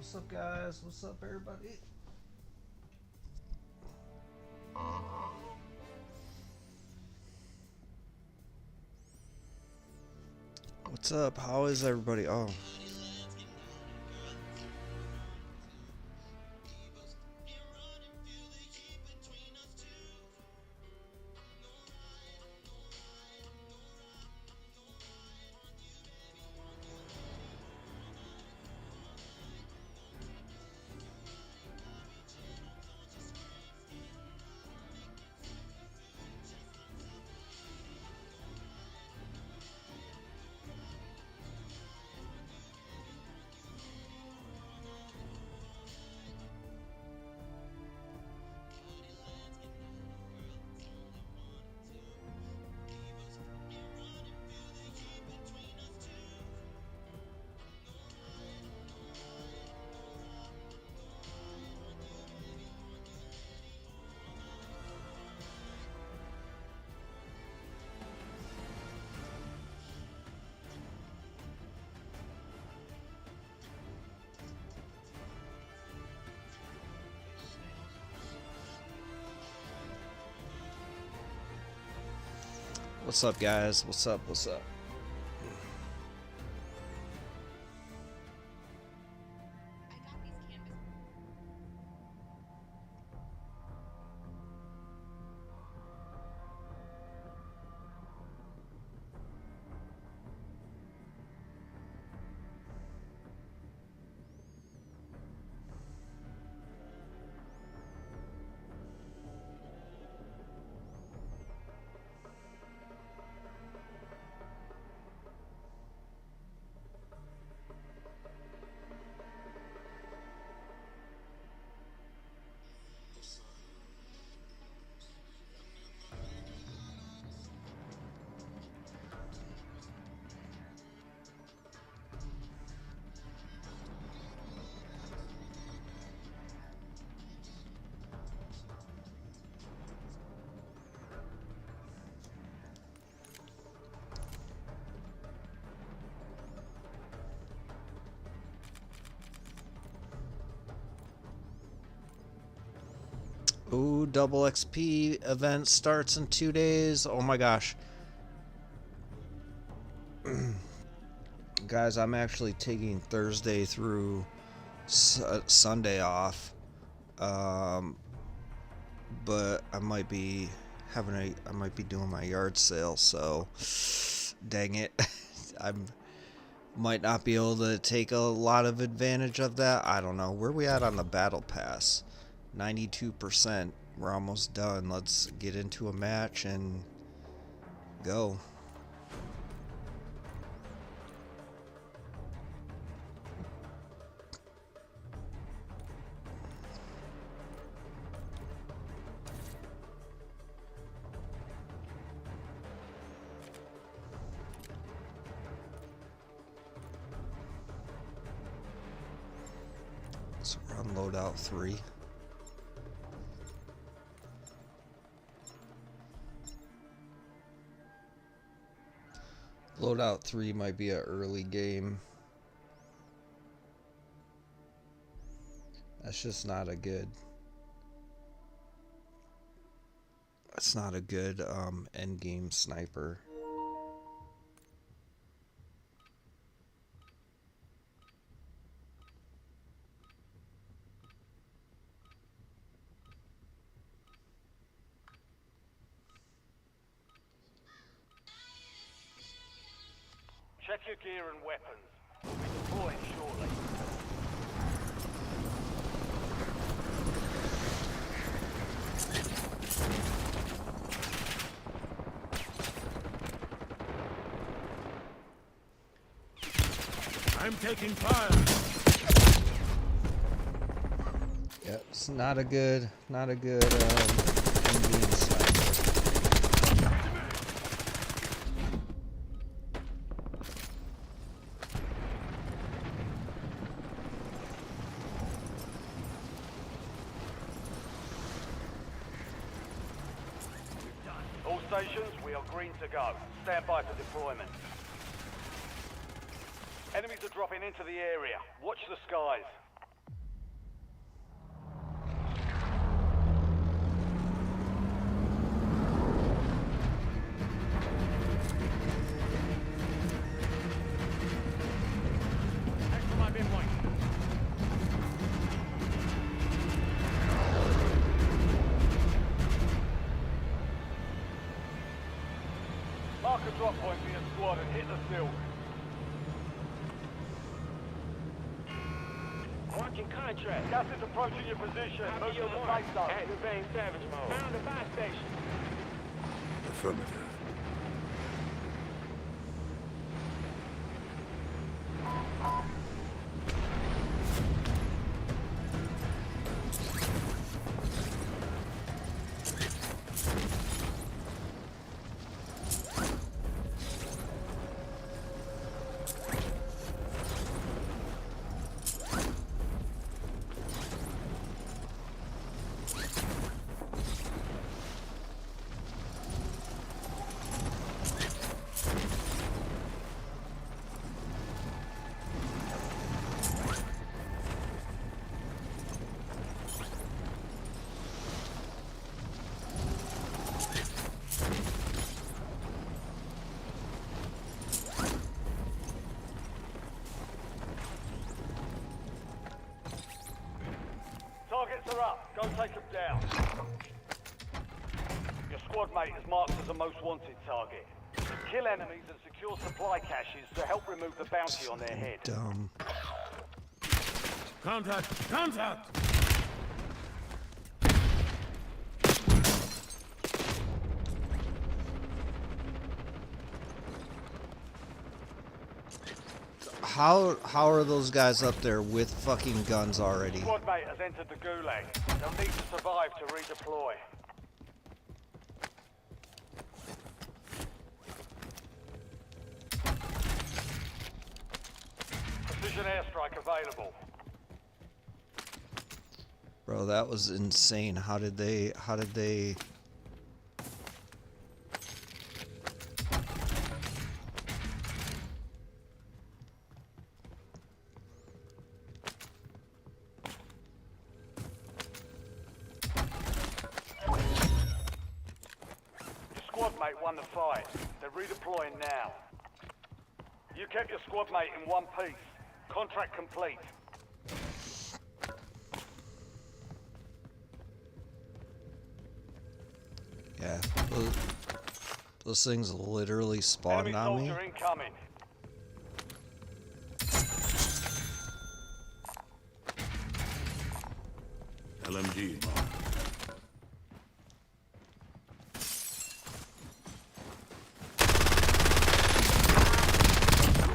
What's up, guys? What's up, everybody? What's up? How is everybody? Oh, what's up, guys? What's up? What's up? Ooh, double XP event starts in 2 days. Oh my gosh. Guys, I'm actually taking Thursday through Sunday off. Um, but I might be I might be doing my yard sale, so dang it. I might not be able to take a lot of advantage of that. I don't know. Where we at on the battle pass? 92%. We're almost done. Let's get into a match and go. So we're on loadout 3. Loadout 3 might be an early game. That's just not a good. That's not a good end game sniper. Check your gear and weapons. We'll be deploying shortly. I'm taking fire. Yeah, it's not a good end game sniper. All stations, we are green to go. Stand by for deployment. Enemies are dropping into the area. Watch the skies. Mark a drop point for your squad and hit the field. Marking contract. Gas is approaching your position. Move to the safe zone. Activate savage mode. Found the buy station. Affirmative. Targets are up. Go take them down. Your squad mate is marked as a most wanted target. Kill enemies and secure supply caches to help remove the bounty on their head. Dumb. Contact! Contact! How are those guys up there with fucking guns already? Squad mate has entered the gulag. They'll need to survive to redeploy. Precision airstrike available. Bro, that was insane. How did they Squad mate won the fight. They're redeploying now. You kept your squad mate in one piece. Contract complete. Yeah. Those things literally spawned Enemy on me. soldier incoming. LMG mark.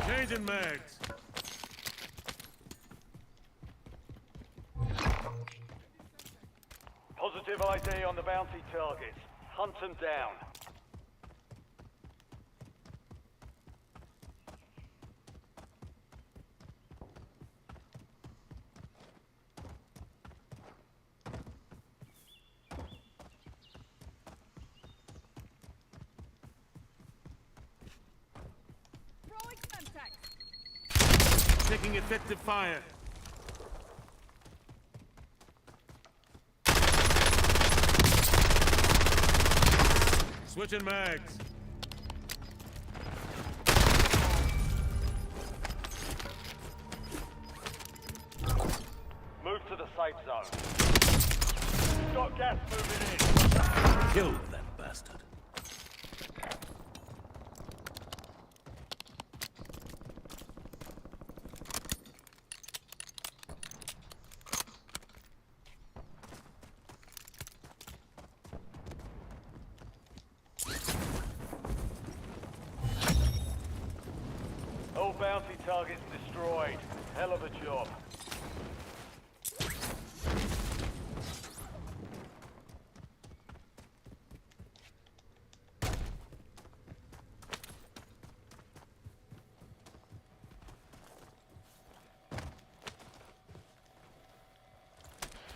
Changing mags. Positive ID on the bounty targets. Hunt them down. Taking effective fire. Switching mags. Move to the safe zone. Got gas moving in. Kill that bastard. All bounty targets destroyed. Hell of a job.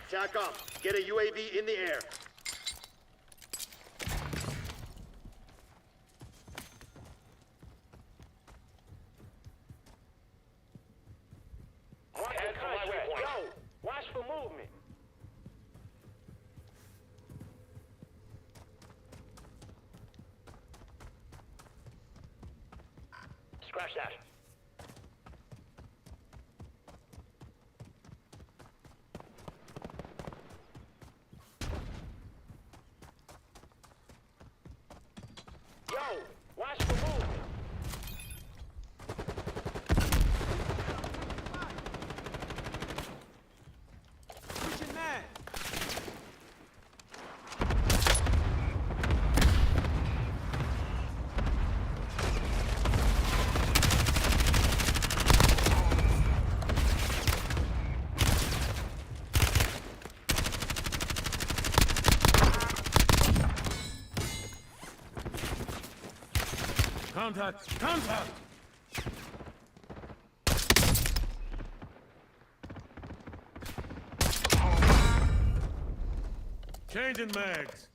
TACOM, get a UAV in the air. Yo, watch for movement. Scratch that. Yo, Watch for movement. Contact! Contact! Changing mags.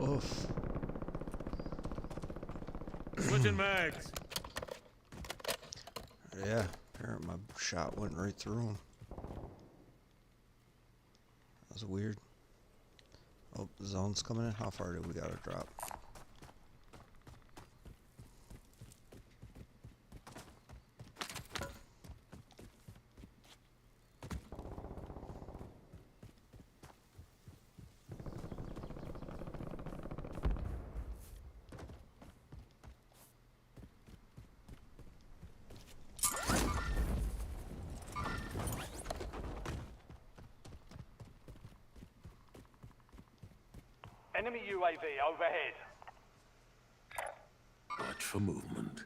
Oof. Switching mags. Yeah, apparently my shot went right through him. That was weird. Oh, the zone's coming in. How far do we gotta drop? Enemy UAV overhead. Watch for movement.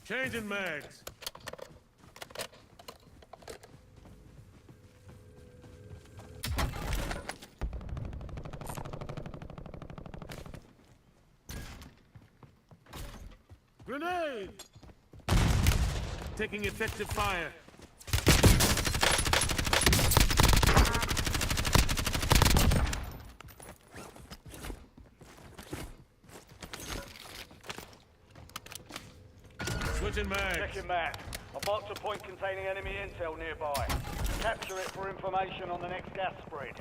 Changing mags. Grenade! Taking effective fire. Switching mags. Check your map. I've marked a point containing enemy intel nearby. Capture it for information on the next gas spread.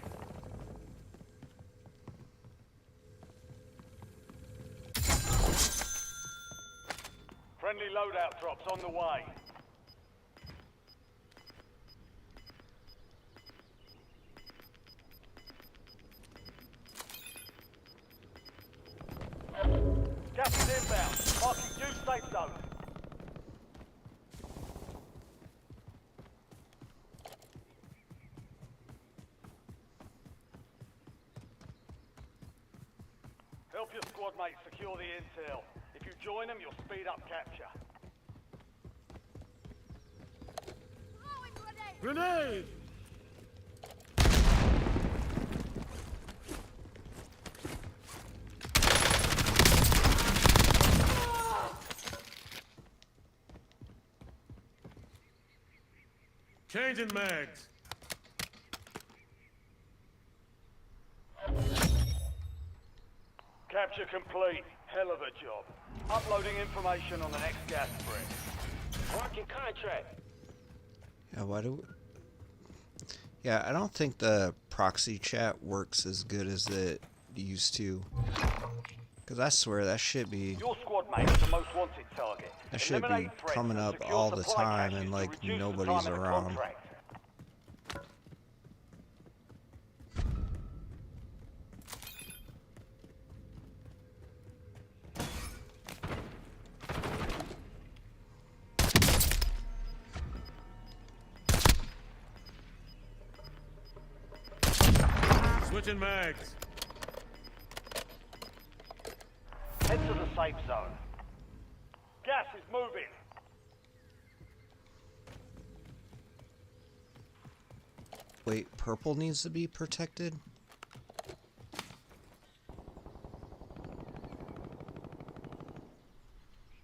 Friendly loadout drops on the way. Gas is inbound. Marking new safe zone. Help your squad mates secure the intel. If you join them, you'll speed up capture. Grenade! Changing mags. Capture complete. Hell of a job. Uploading information on the next gas spread. Marking contract. Yeah, why do we... Yeah, I don't think the proxy chat works as good as it used to. Because I swear that should be... Your squad mate is the most wanted target. That should be Eliminate threats coming and up secure all the supply time caches and to like reduce the nobody's time of the around. contract. Switching mags. Head to the safe zone. Gas is moving. Wait, purple needs to be protected?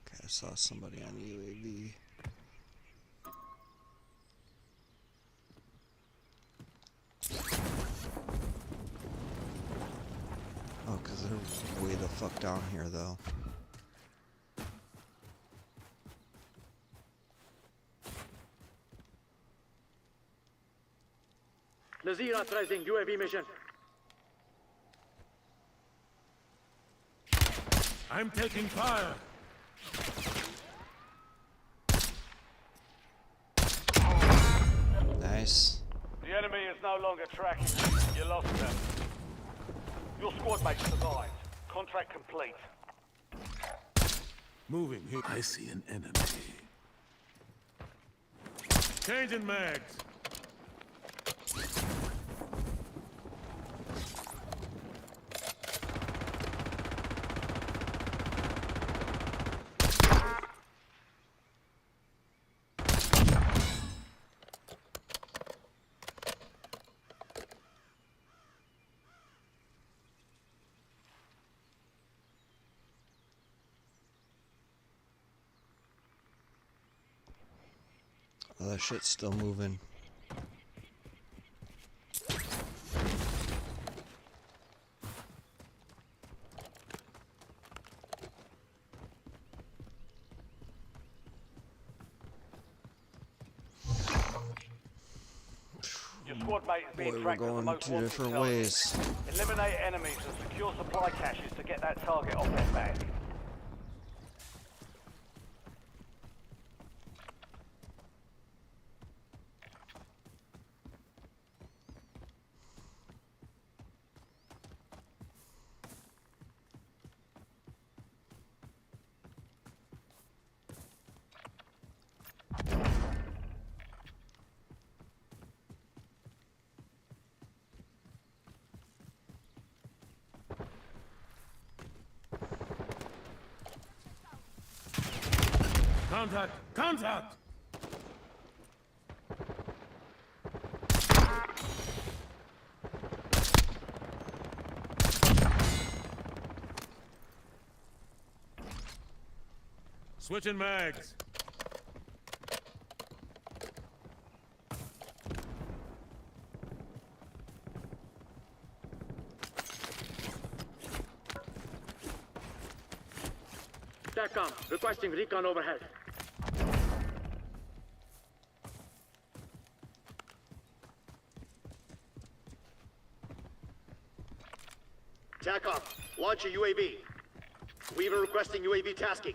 Okay, I saw somebody on UAV. way the fuck down here, though. Nazir authorizing UAV mission. I'm taking fire. Nice. The enemy is no longer tracking you. You lost them. Your squad mate survived. Contract complete. Moving here. I see an enemy. Changing mags. Oh, that shit's still moving. Your squad mate is being Boy, we're tracked as the going most two wanted different target. ways. Eliminate enemies and secure supply caches to get that target off their back. Contact! Contact! Switching mags. TACCOM, requesting recon overhead. TACCOM, launch a UAV. Weaver requesting UAV tasking.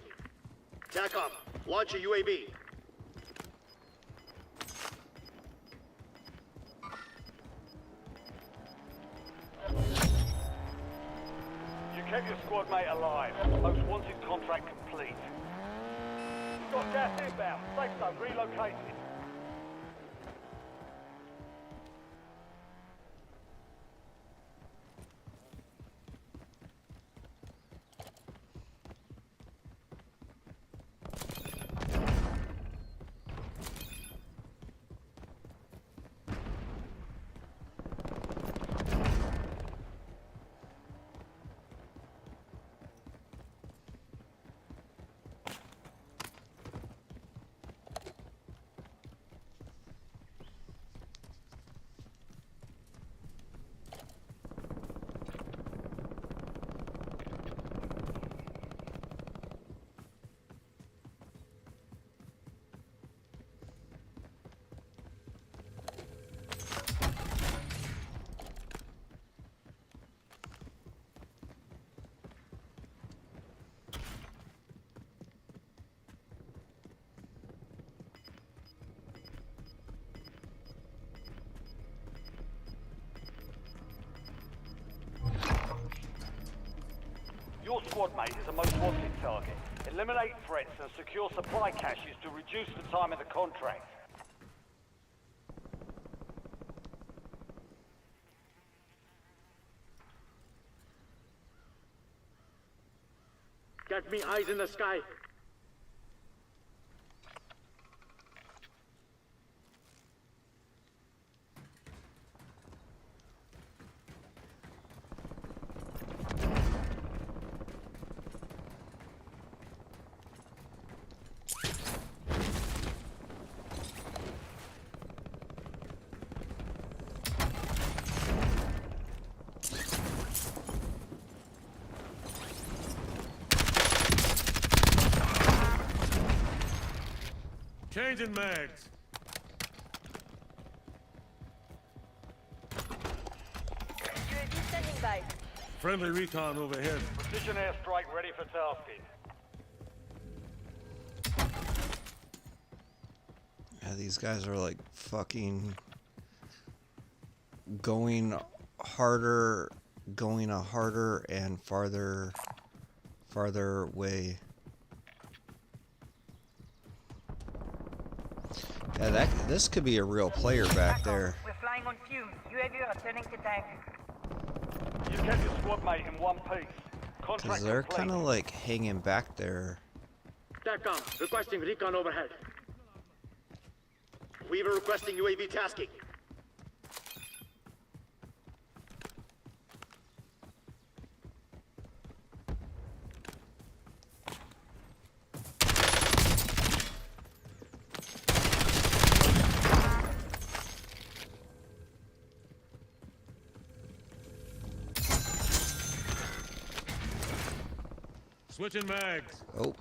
TACCOM, launch a UAV. You kept your squad mate alive. Most wanted contract complete. Got gas inbound. Safe zone relocated. Your squad mate is a most wanted target. Eliminate threats and secure supply caches to reduce the time of the contract. Get me eyes in the sky. Changing mags. UAV standing by. Friendly recon overhead. Precision airstrike ready for tasking. Yeah, these guys are like fucking going harder, going a harder and farther way. Yeah, this could be a real player back there. We're flying on fumes. UAV returning to tank. You kept your squad mate in one piece. Because Contract they're complete. kind of like hanging back there. TACOM, requesting recon overhead. Weaver requesting UAV tasking. Switching mags. Oh.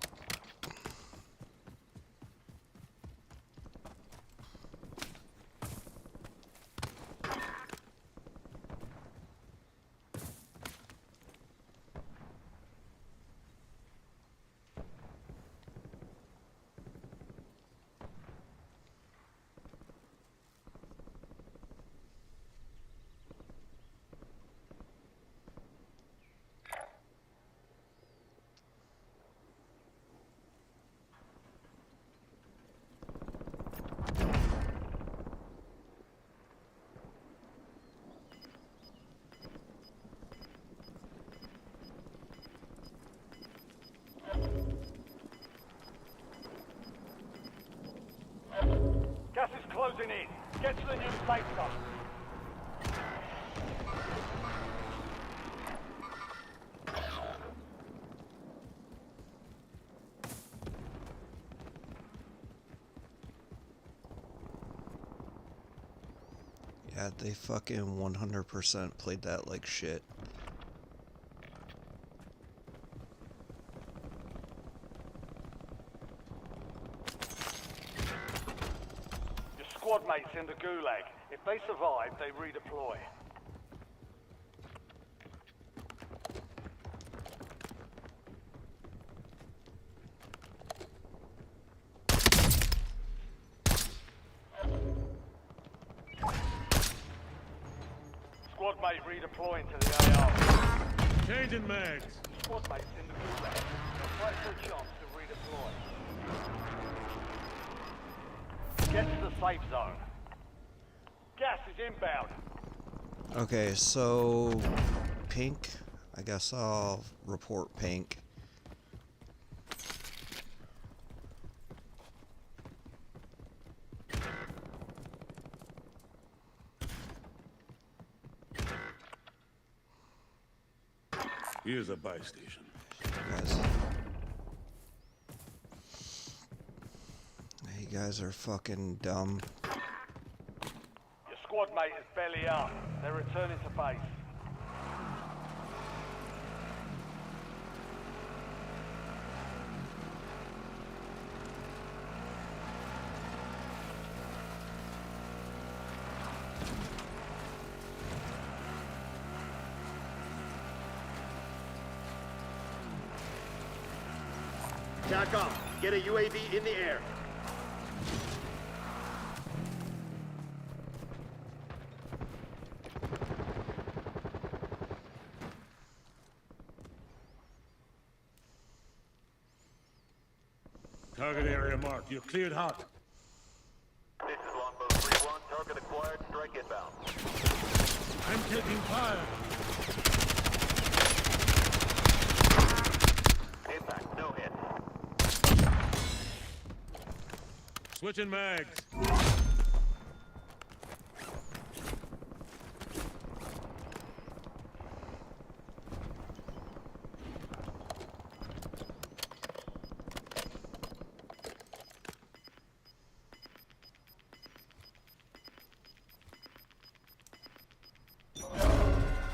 Gas is closing in. Get to the new safe zone. Yeah, they fucking 100% played that like shit. Your squad mates in the gulag. If they survive, they redeploy. Squad mate redeploying to the AR. Changing mags. Squad mates in the gulag. Fight for a chance to redeploy. Get to the safe zone. Gas is inbound. Okay, so Pink, I guess I'll report Pink. Here's a buy station. Guys. You guys are fucking dumb. Your squad mate is belly up. They're returning to base. TACOM, get a UAV in the air. Target area marked. You're cleared hot. This is Longbow 3-1. Target acquired. Strike inbound. I'm taking fire. Impact. No hit. Switching mags.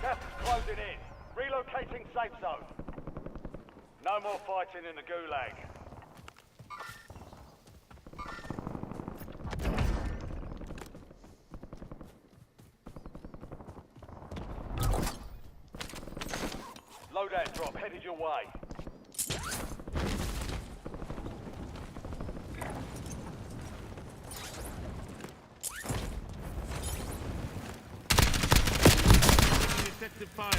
Gas is closing in. Relocating safe zone. No more fighting in the gulag. loadout drop headed your way. Effective fire.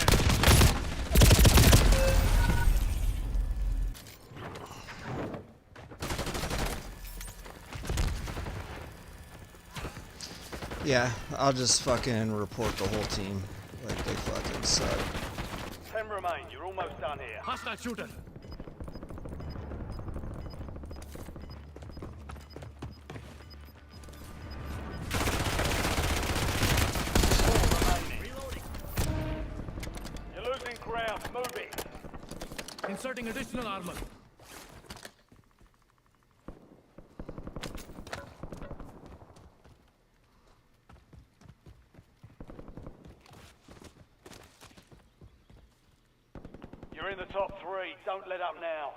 Yeah, I'll just fucking report the whole team like they fucking suck. 10 remain. You're almost done here. Hostile shooter. You're losing ground. Move it. Inserting additional armor. You're in the top 3. Don't let up now.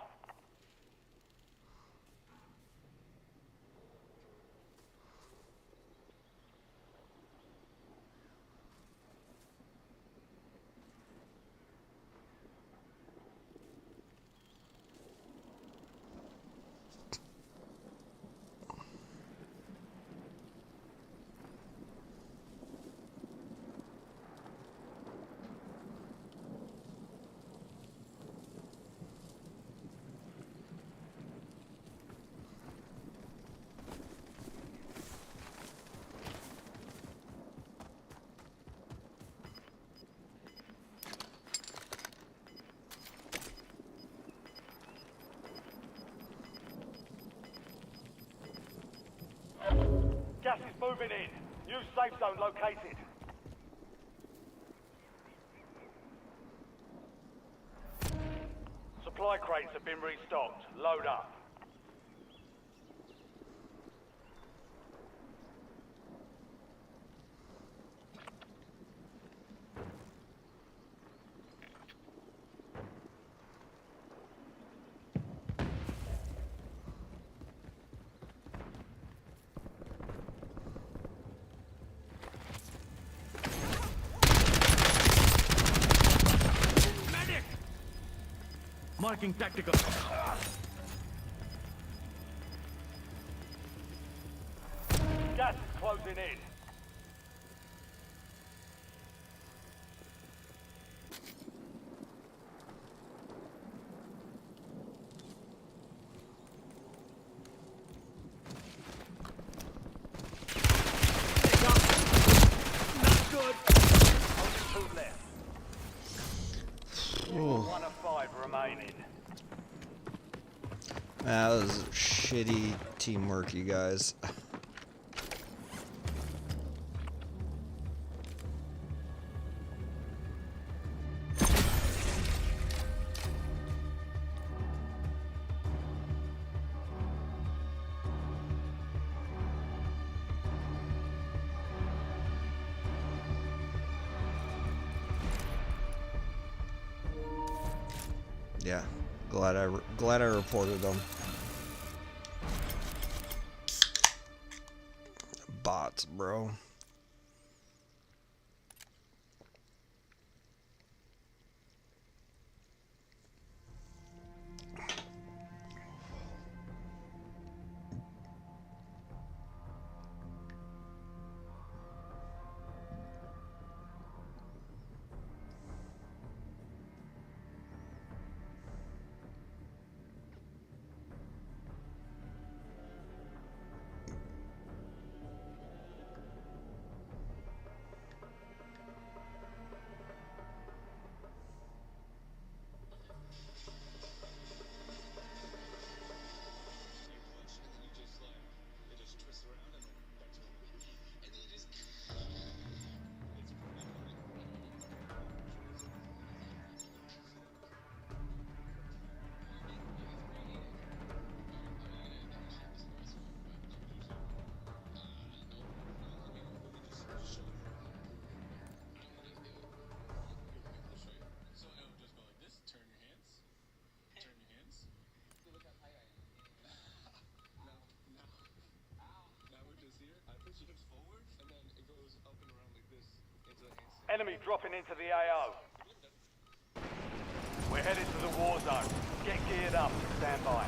Gas is moving in. New safe zone located. Supply crates have been restocked. Load up. Marking tactical. Gas is closing in. Not good. Only 2 left. You've got 1 of 5 remaining. That was shitty teamwork, you guys. Yeah, glad I reported them. Bots, bro. Enemy dropping into the AO. We're headed to the war zone. Get geared up and stand by.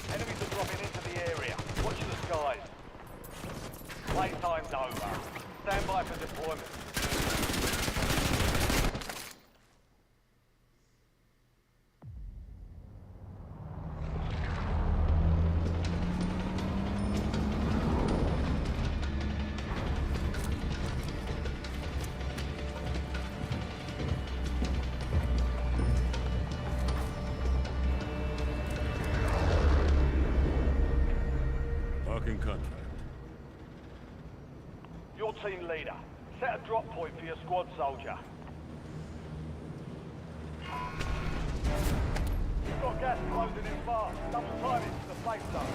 Enemies are dropping into the area. Watch the skies. Playtime's over. Stand by for deployment. Talking contract. Your team leader. Set a drop point for your squad soldier. You've got gas closing in fast. Double time it to the safe zone.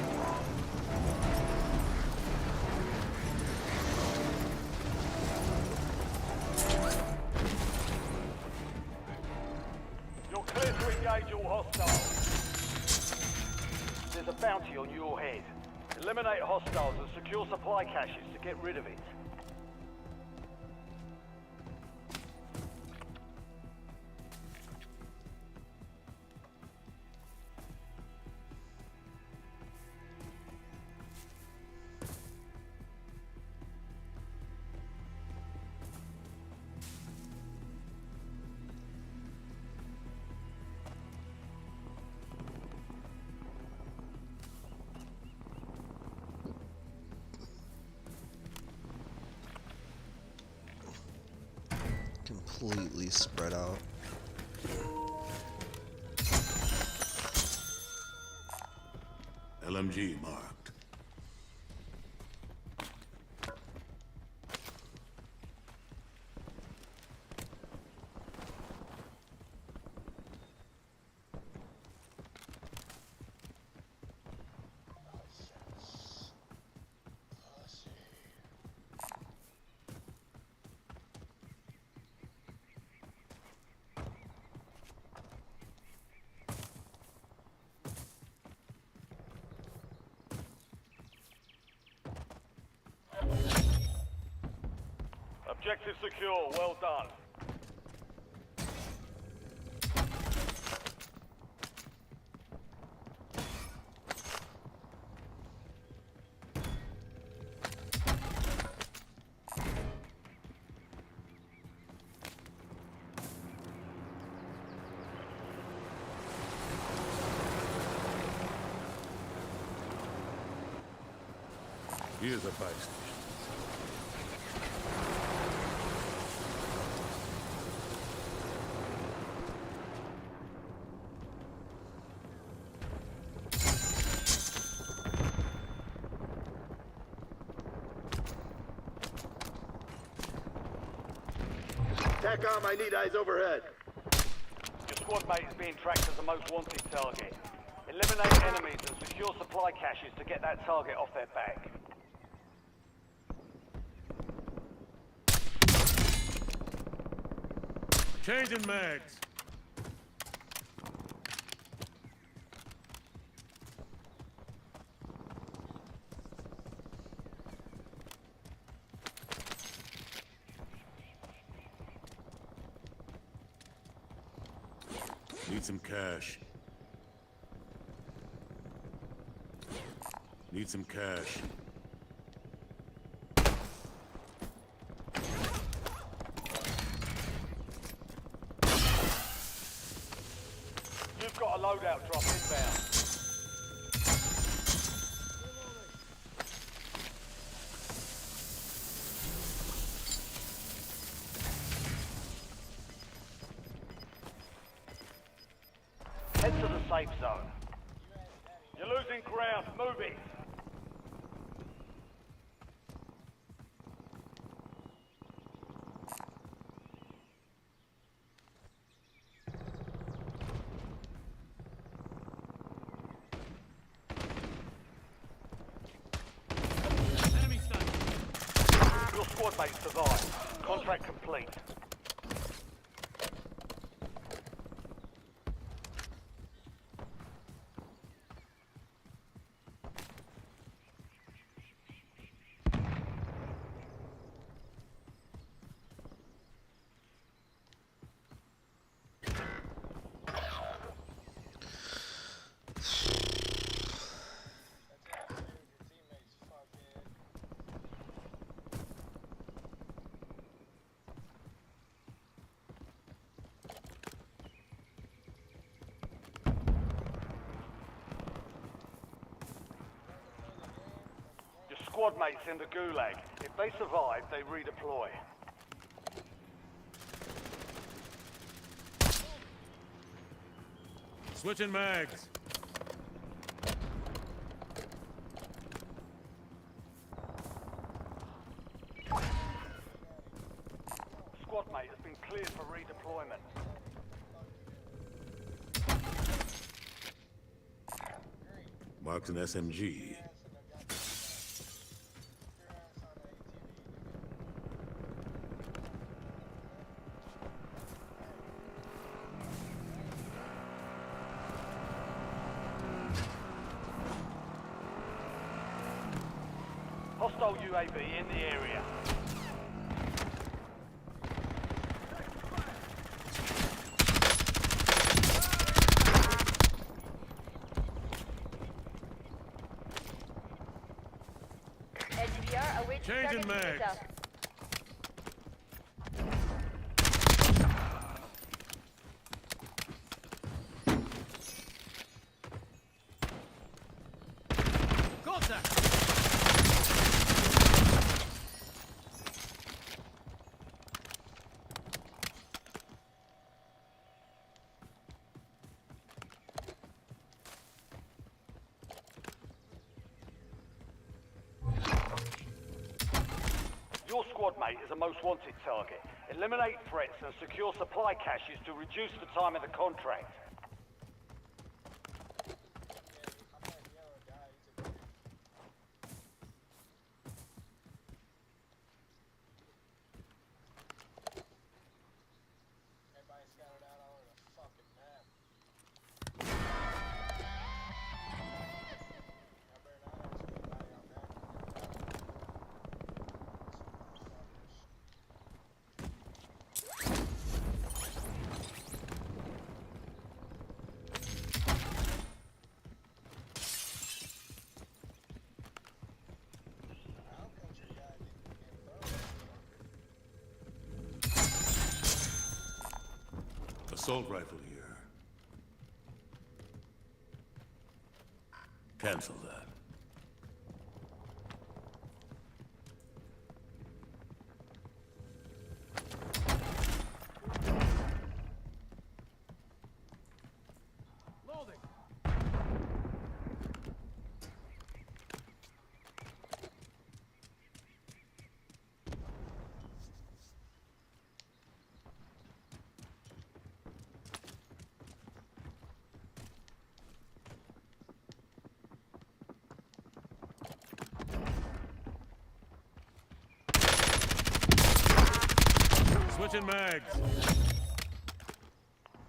You're clear to engage all hostiles. There's a bounty on your head. Eliminate hostiles and secure supply caches to get rid of it. Completely spread out. LMG marked. Objective secure. Well done. Here's a buy station. TACOM, I need eyes overhead. Your squad mate is being tracked as the most wanted target. Eliminate enemies and secure supply caches to get that target off their back. Changing mags. Need some cash. Need some cash. You've got a loadout drop inbound. Head to the safe zone. You're losing ground. Move it. squad mate survived. Contract complete. Squad mates in the gulag. If they survive, they redeploy. Switching mags. Squad mate has been cleared for redeployment. Marks an SMG. Hostile UAV in the area. LGBR awaiting Changing target mags. data. Your squad mate is a most wanted target. Eliminate threats and secure supply caches to reduce the time of the contract. Assault rifle here. Cancel that. Switching mags.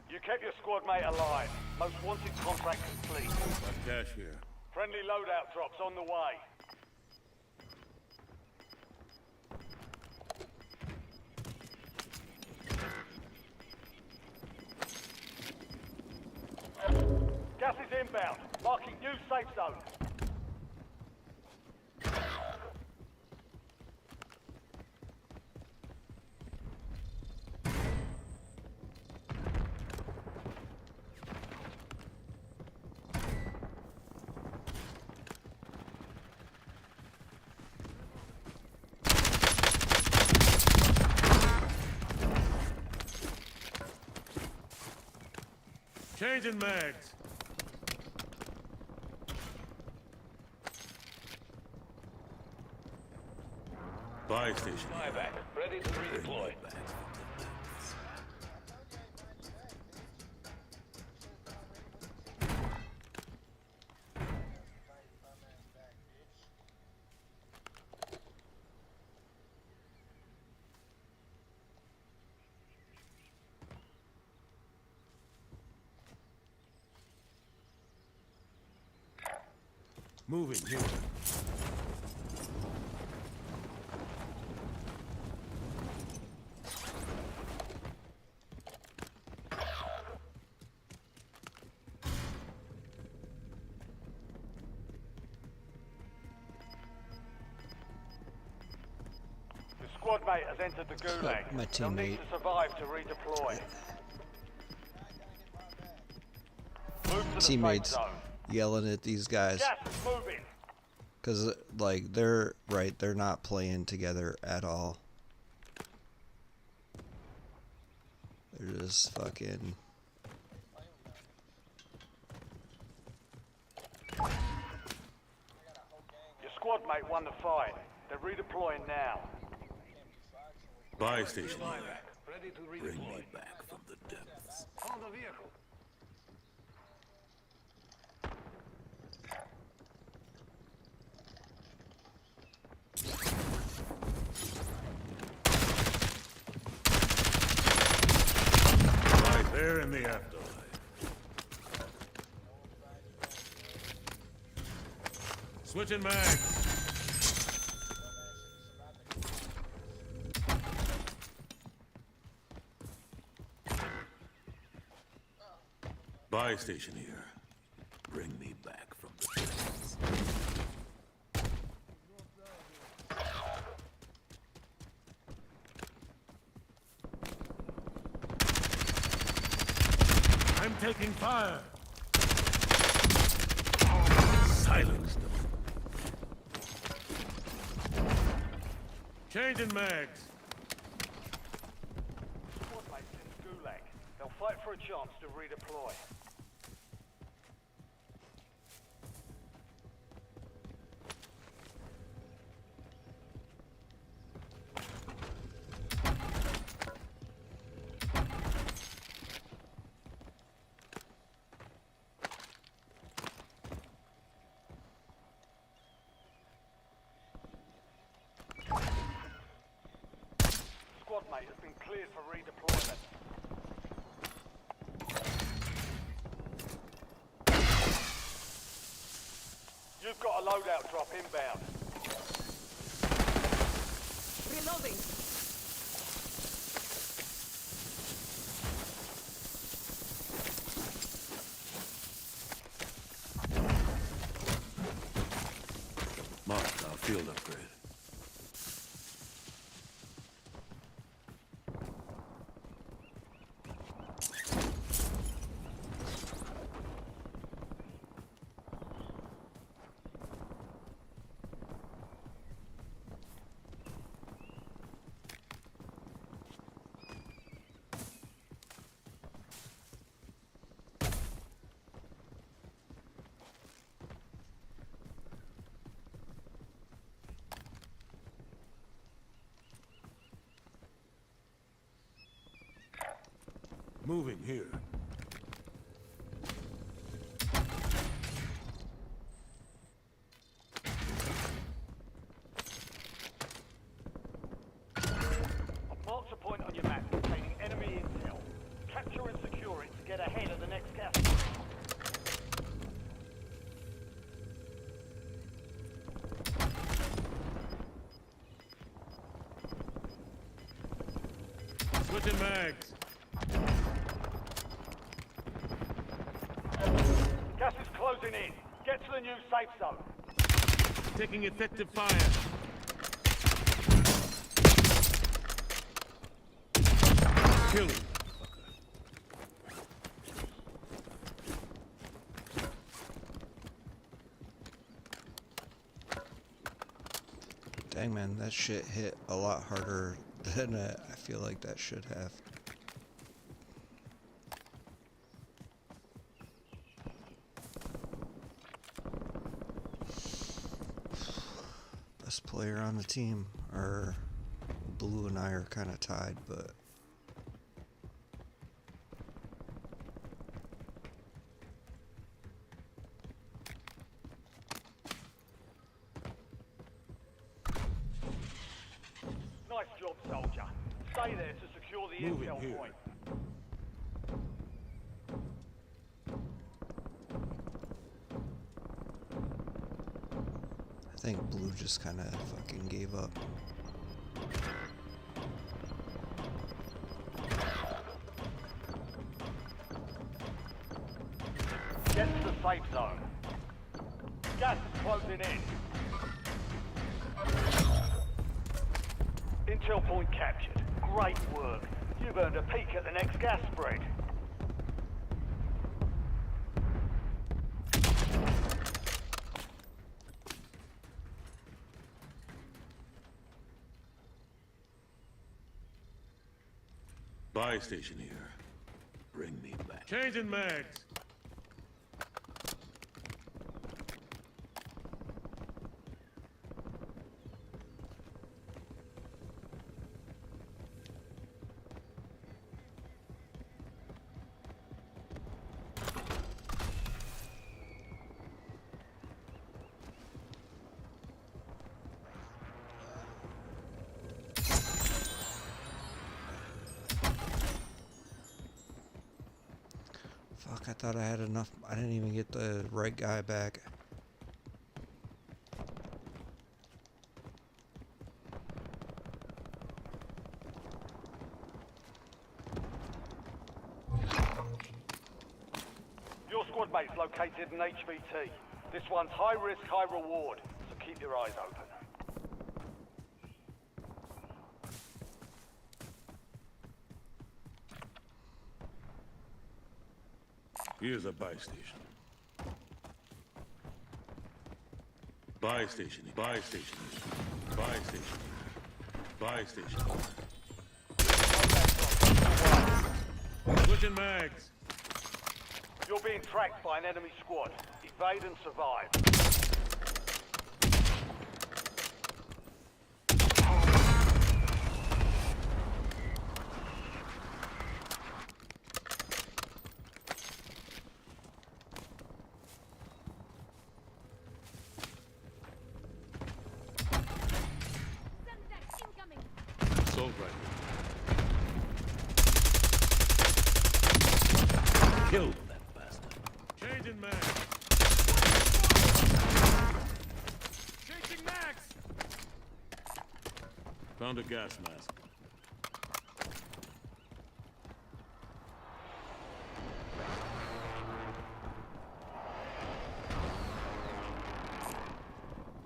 You kept your squad mate alive. Most wanted contract complete. Got cash here. Friendly loadout drops on the way. Gas is inbound. Marking new safe zone. Changing mags. Buy station. Buyback. Ready to redeploy. Moving here. The squad mate has entered the gulag. My They'll need teammate. to survive to redeploy. Move to the safe Teammates zone. yelling at these guys Gas is moving. because like they're not playing together at all. They're just fucking. Your squad mate won the fight. They're redeploying now. Buy station here. Ready to Bring redeploy. me back from the depths. On the vehicle. Right there in the afterlife. Switching mags. Buy station here. Bring me back from the depths. I'm taking fire. Silence them. Changing mags. Squad mates in the gulag. They'll fight for a chance to redeploy. Squad mate has been cleared for redeployment. You've got a loadout drop inbound. Reloading. Mark, our field upgrade. Moving here. I've marked a point on your map containing enemy intel. Capture and secure it to get ahead of the next gas station. Switching mags. Gas is closing in. Get to the new safe zone. Taking effective fire. Kill him. Dang man, that shit hit a lot harder than I feel like that should have. Best player on the team, or Blue and I are kind of tied, but Nice job, soldier. Stay there to secure the Moving intel here. point. think blue just kind of fucking gave up. Get to the safe zone. Gas is closing in. Intel point captured. Great work. You've earned a peek at the next gas spread. Buy station here. Bring me back. Changing mags. Fuck, I thought I had enough. I didn't even get the right guy back. Your squad mate's located in HVT. This one's high risk, high reward, so keep your eyes open. Here's a buy station. Buy station. Buy station. Buy station. Buy station. Switching mags. You're being tracked by an enemy squad. Evade and survive. Assault rifle. Kill that bastard. Changing mags. Changing mags. Found a gas mask.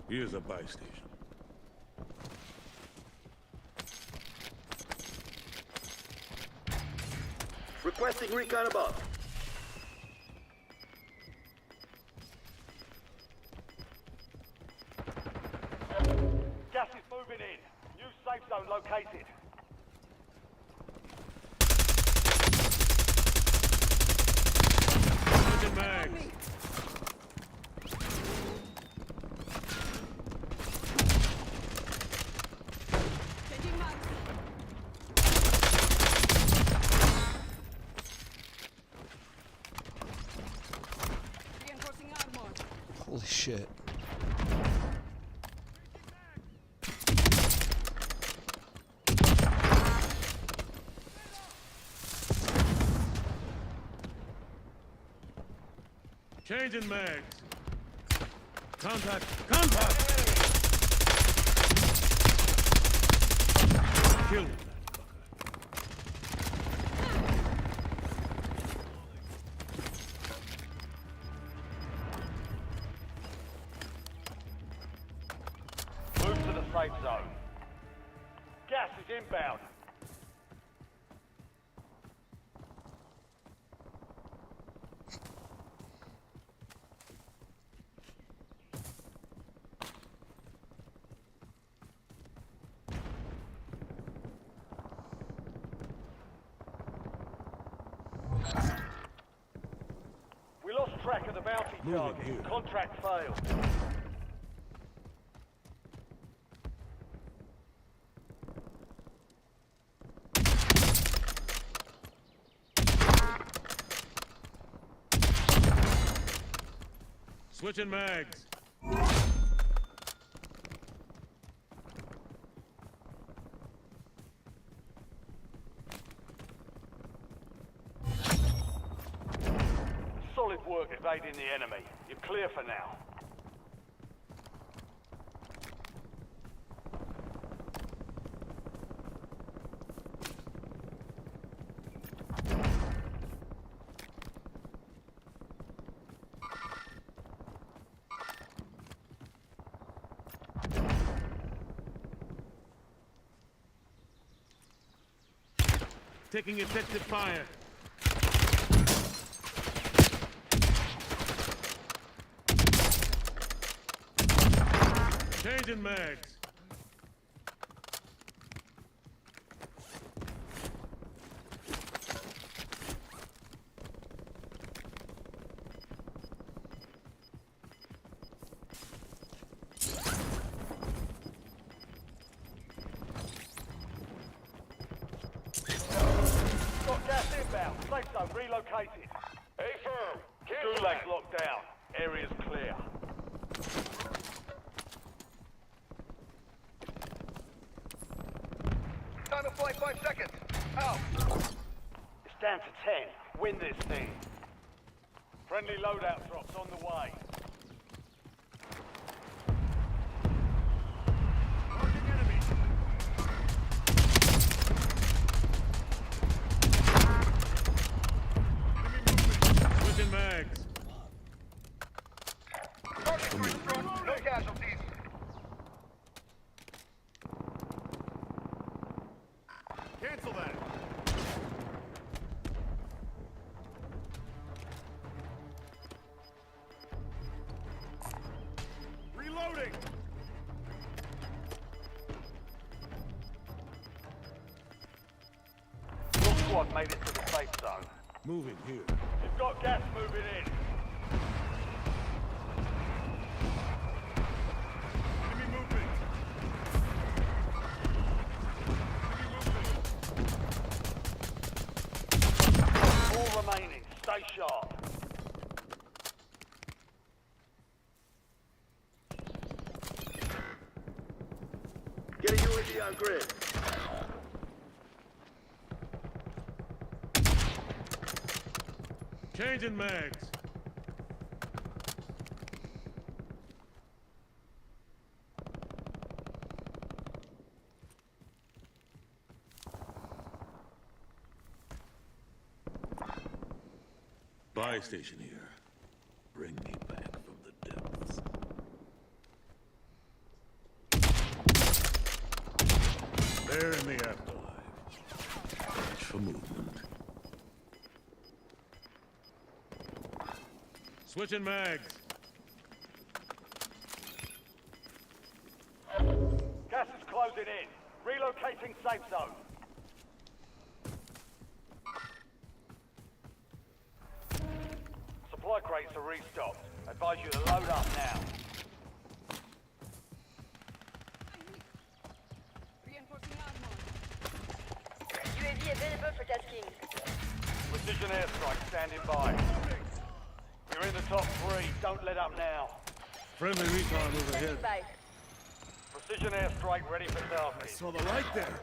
Here's a buy station. Requesting recon above. Gas is moving in. New safe zone located. Switching mags. Holy shit. Changing mags. Contact. Contact. Kill that fucker. Move to the safe zone. Gas is inbound. We lost track of the bounty target. here. Contract failed. Switching mags. Solid work evading the enemy. You're clear for now. taking effective fire. Changing mags. Got gas inbound. Safe zone relocated. Hey, firm. Gulag's locked down. Area's clear. Time of flight 5 seconds. Out. It's down to 10. Win this thing. Friendly loadout drops on the way. Marking enemy. Switching mags. Target destroyed. No casualties. Cancel that. Reloading. Your squad made it to the safe zone. Moving here. You've got gas moving in. Enemy movement. All remaining. Stay sharp. Get a UAV on grid. Changing mags. Buy station here. Bring me back from the depths. They're in the afterlife. Watch for movement. Switching mags. Gas is closing in. Relocating safe zone. Supply crates are restocked. Advise you to load up now. UAV available for tasking. Precision airstrike standing by. You're in the top 3. Don't let up now. Friendly recon UAV overhead. standing by. Precision airstrike ready for tasking. Saw the light there.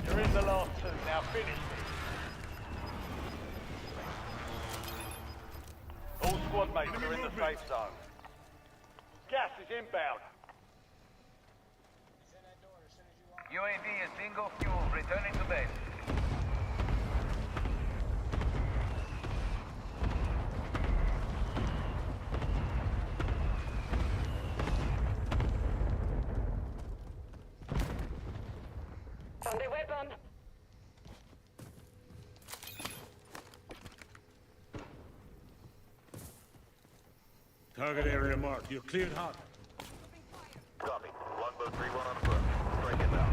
You're in the last 2. Now finish this. All squad mates are in the safe zone. Gas is inbound. UAV is bingo fuel, returning to base. Found a weapon. Target area marked. You're cleared hot. Copy. Longbow 3-1 on approach. Strike inbound.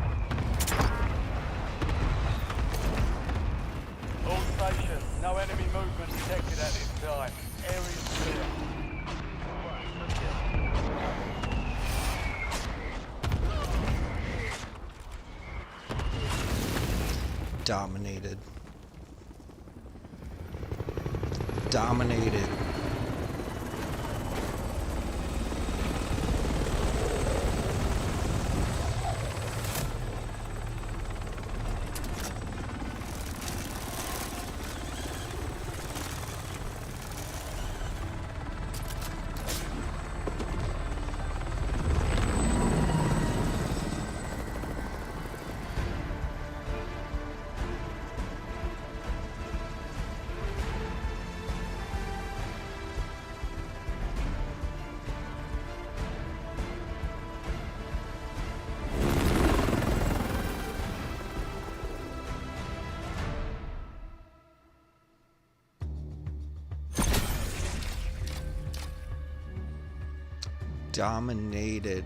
All stations, no enemy movement detected at this time. Area's clear. Dominated. Dominated. dominated.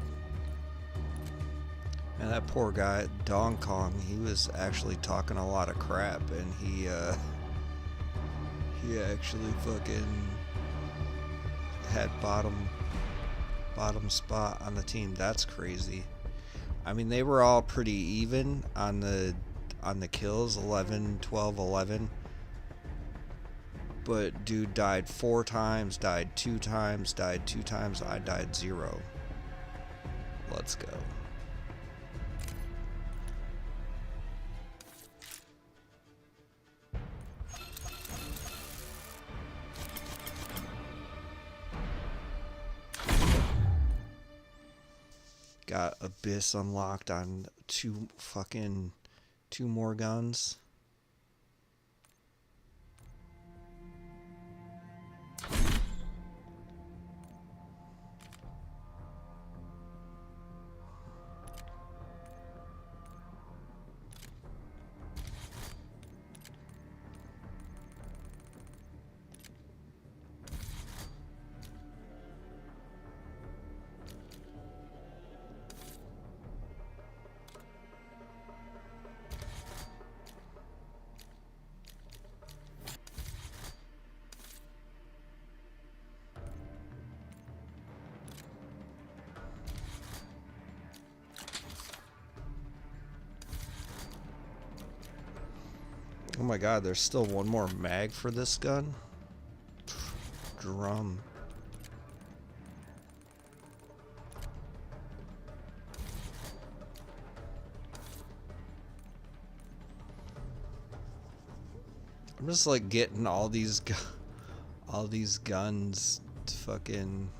And that poor guy, Dong Kong, he was actually talking a lot of crap, and he actually fucking had bottom spot on the team. That's crazy. I mean, they were all pretty even on the kills, 11, 12, 11. But dude died 4 times, died 2 times, died 2 times. I died 0. Let's go. Got Abyss unlocked on 2 more guns. Oh my god, there's still one more mag for this gun? Drum. I'm just like getting all these guns to fucking...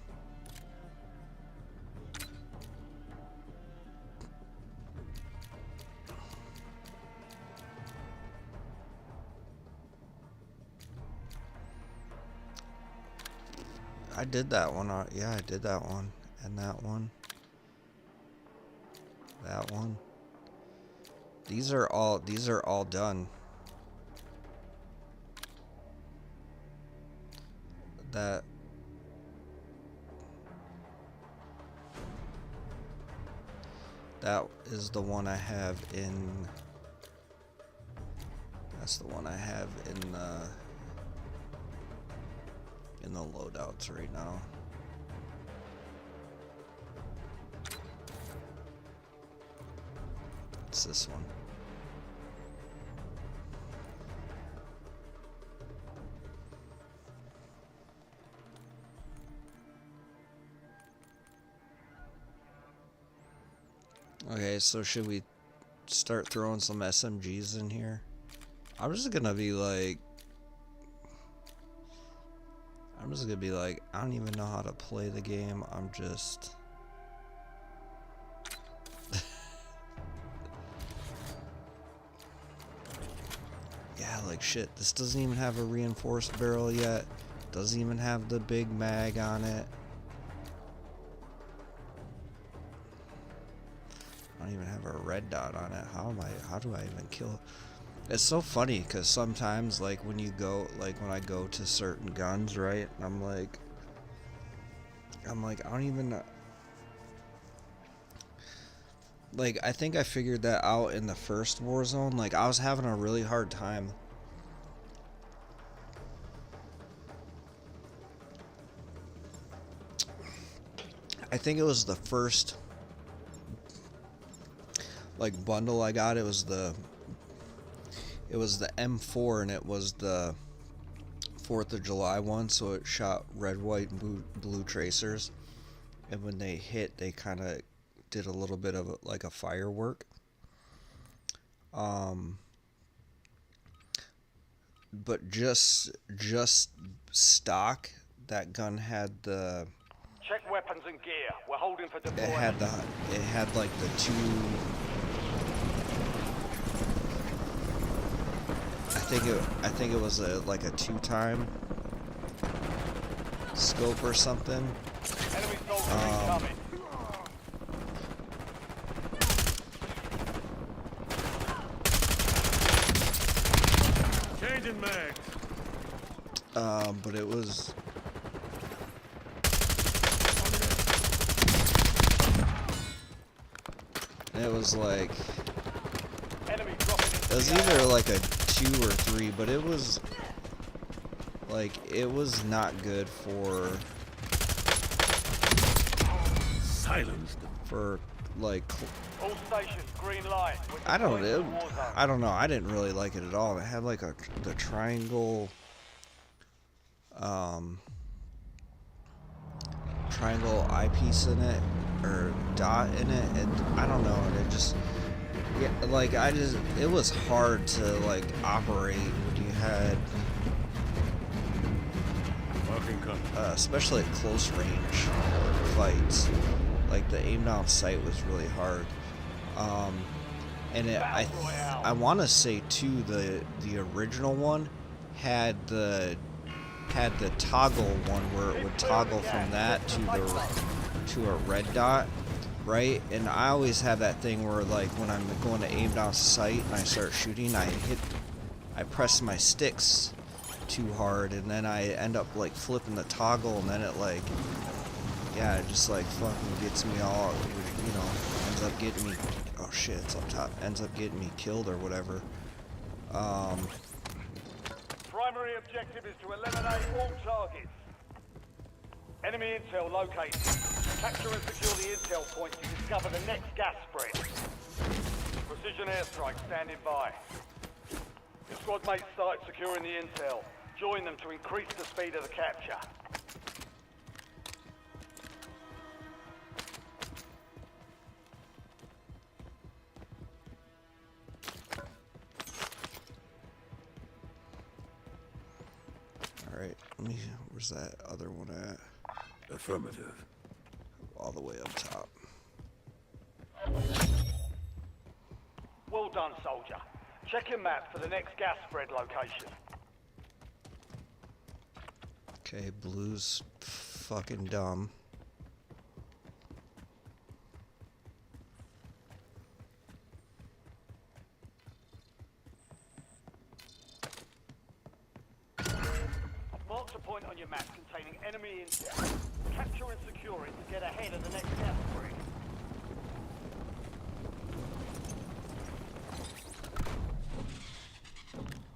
I did that one. Yeah, I did that one. And that one. That one. These are all done. That is the one I have in... That's the one I have in the loadouts right now. It's this one. Okay, so should we start throwing some SMGs in here? I'm just gonna be like, I don't even know how to play the game. I'm just... Yeah, like shit. This doesn't even have a reinforced barrel yet. Doesn't even have the big mag on it. I don't even have a red dot on it. How do I even kill? It's so funny because sometimes, like when I go to certain guns, right? I'm like, I don't even know. Like, I think I figured that out in the first Warzone. Like, I was having a really hard time. I think it was the first, like, bundle I got. It was the M4, and it was the 4th of July one, so it shot red, white, and blue tracers. And when they hit, they kind of did a little bit of like a firework. But just stock, that gun had the... Check weapons and gear. We're holding for deployment. It had like the 2... I think it was like a 2-time scope or something. Enemy soldier incoming. Changing mag. But it was... And it was like, Enemy dropping into it was the either AO. like a 2 or 3, but it was like, it was not good for Silence them. like, All stations, green light. We're I don't deploying to the know. war zone. I don't know. I didn't really like it at all. It had like the triangle eyepiece in it, or dot in it, and I don't know. And it just, yeah, like it was hard to like operate when you had, Marking cover. especially at close range fights. Like the aim down sight was really hard. And I want to say too, the original one had the toggle one where it would toggle from that to a red dot, right? And I always have that thing where, like, when I'm going to aim down sight and I start shooting, I press my sticks too hard, and then I end up like flipping the toggle, and then it like, yeah, it just like fucking gets me all, you know, ends up getting me, oh shit, it's up top, ends up getting me killed or whatever. Primary objective is to eliminate all targets. Enemy intel located. Capture and secure the intel point to discover the next gas spread. Precision airstrike standing by. Your squad mates start securing the intel. Join them to increase the speed of the capture. Alright, where's that other one at? Affirmative. All the way up top. Well done, soldier. Check your map for the next gas spread location. Okay, blue's fucking dumb. Mark a point on your map containing enemy intel. Capture and secure it to get ahead of the next gas spread.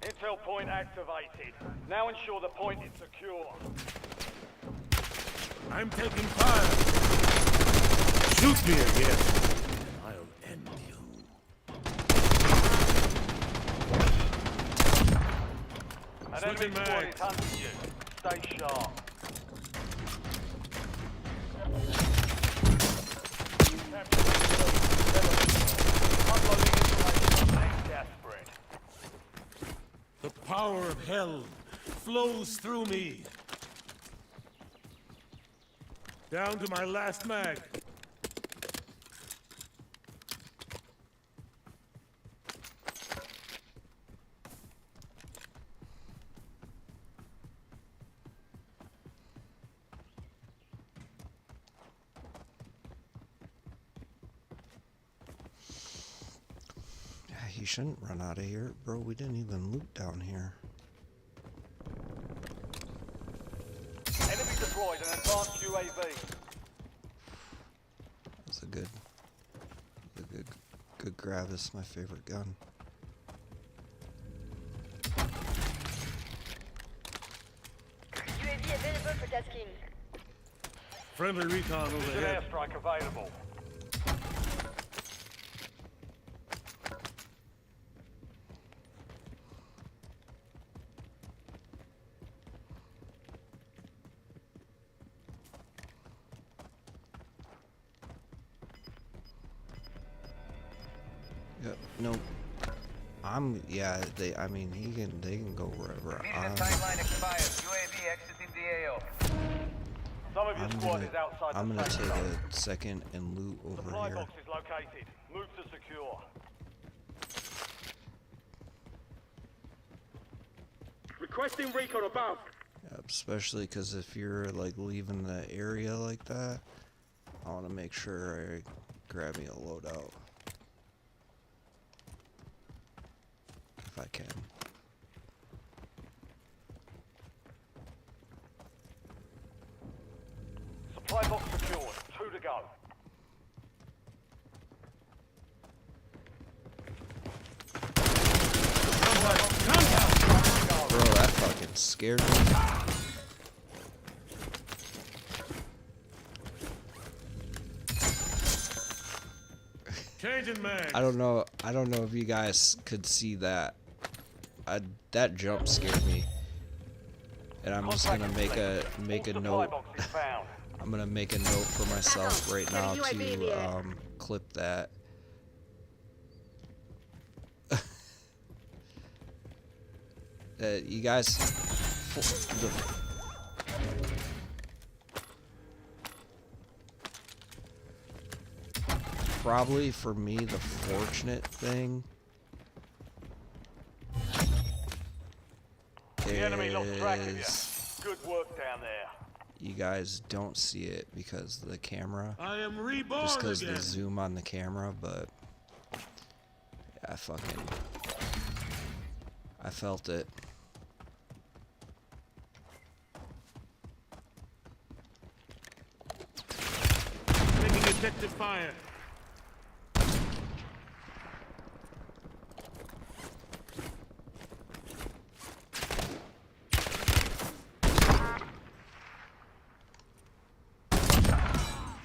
Intel point activated. Now ensure the point is secure. I'm taking fire. Shoot me again. I'll end you. An Switching enemy squad mags. is hunting you. Stay sharp. Uploading information on the next gas spread. The power of hell flows through me. Down to my last mag. Yeah, he shouldn't run out of here. Bro, we didn't even loot down here. Enemy deployed an advanced UAV. That's a good grab. This is my favorite gun. UAV available for tasking. Friendly recon Precision overhead. airstrike available. Yep. Nope. I mean, they can go wherever. Immediate timeline expires. UAV exiting the AO. Some of your squad is outside I'm the gonna safe take zone. a second and loot over Supply here. box is located. Move to secure. Requesting recon above. Yep, especially because if you're like leaving the area like that, I want to make sure I grab me a loadout if I can. Supply box secured. 2 to go. scared me. Changing mag. I don't know if you guys could see that. That jump scared me. And I'm just gonna make a note. I'm gonna make a note for myself right now to clip that. You guys, probably for me the fortunate thing The enemy lost track of you. is Good work down there. you guys don't see it because of the camera, I am reborn just because again. the zoom on the camera, but yeah, I felt it. Taking effective fire.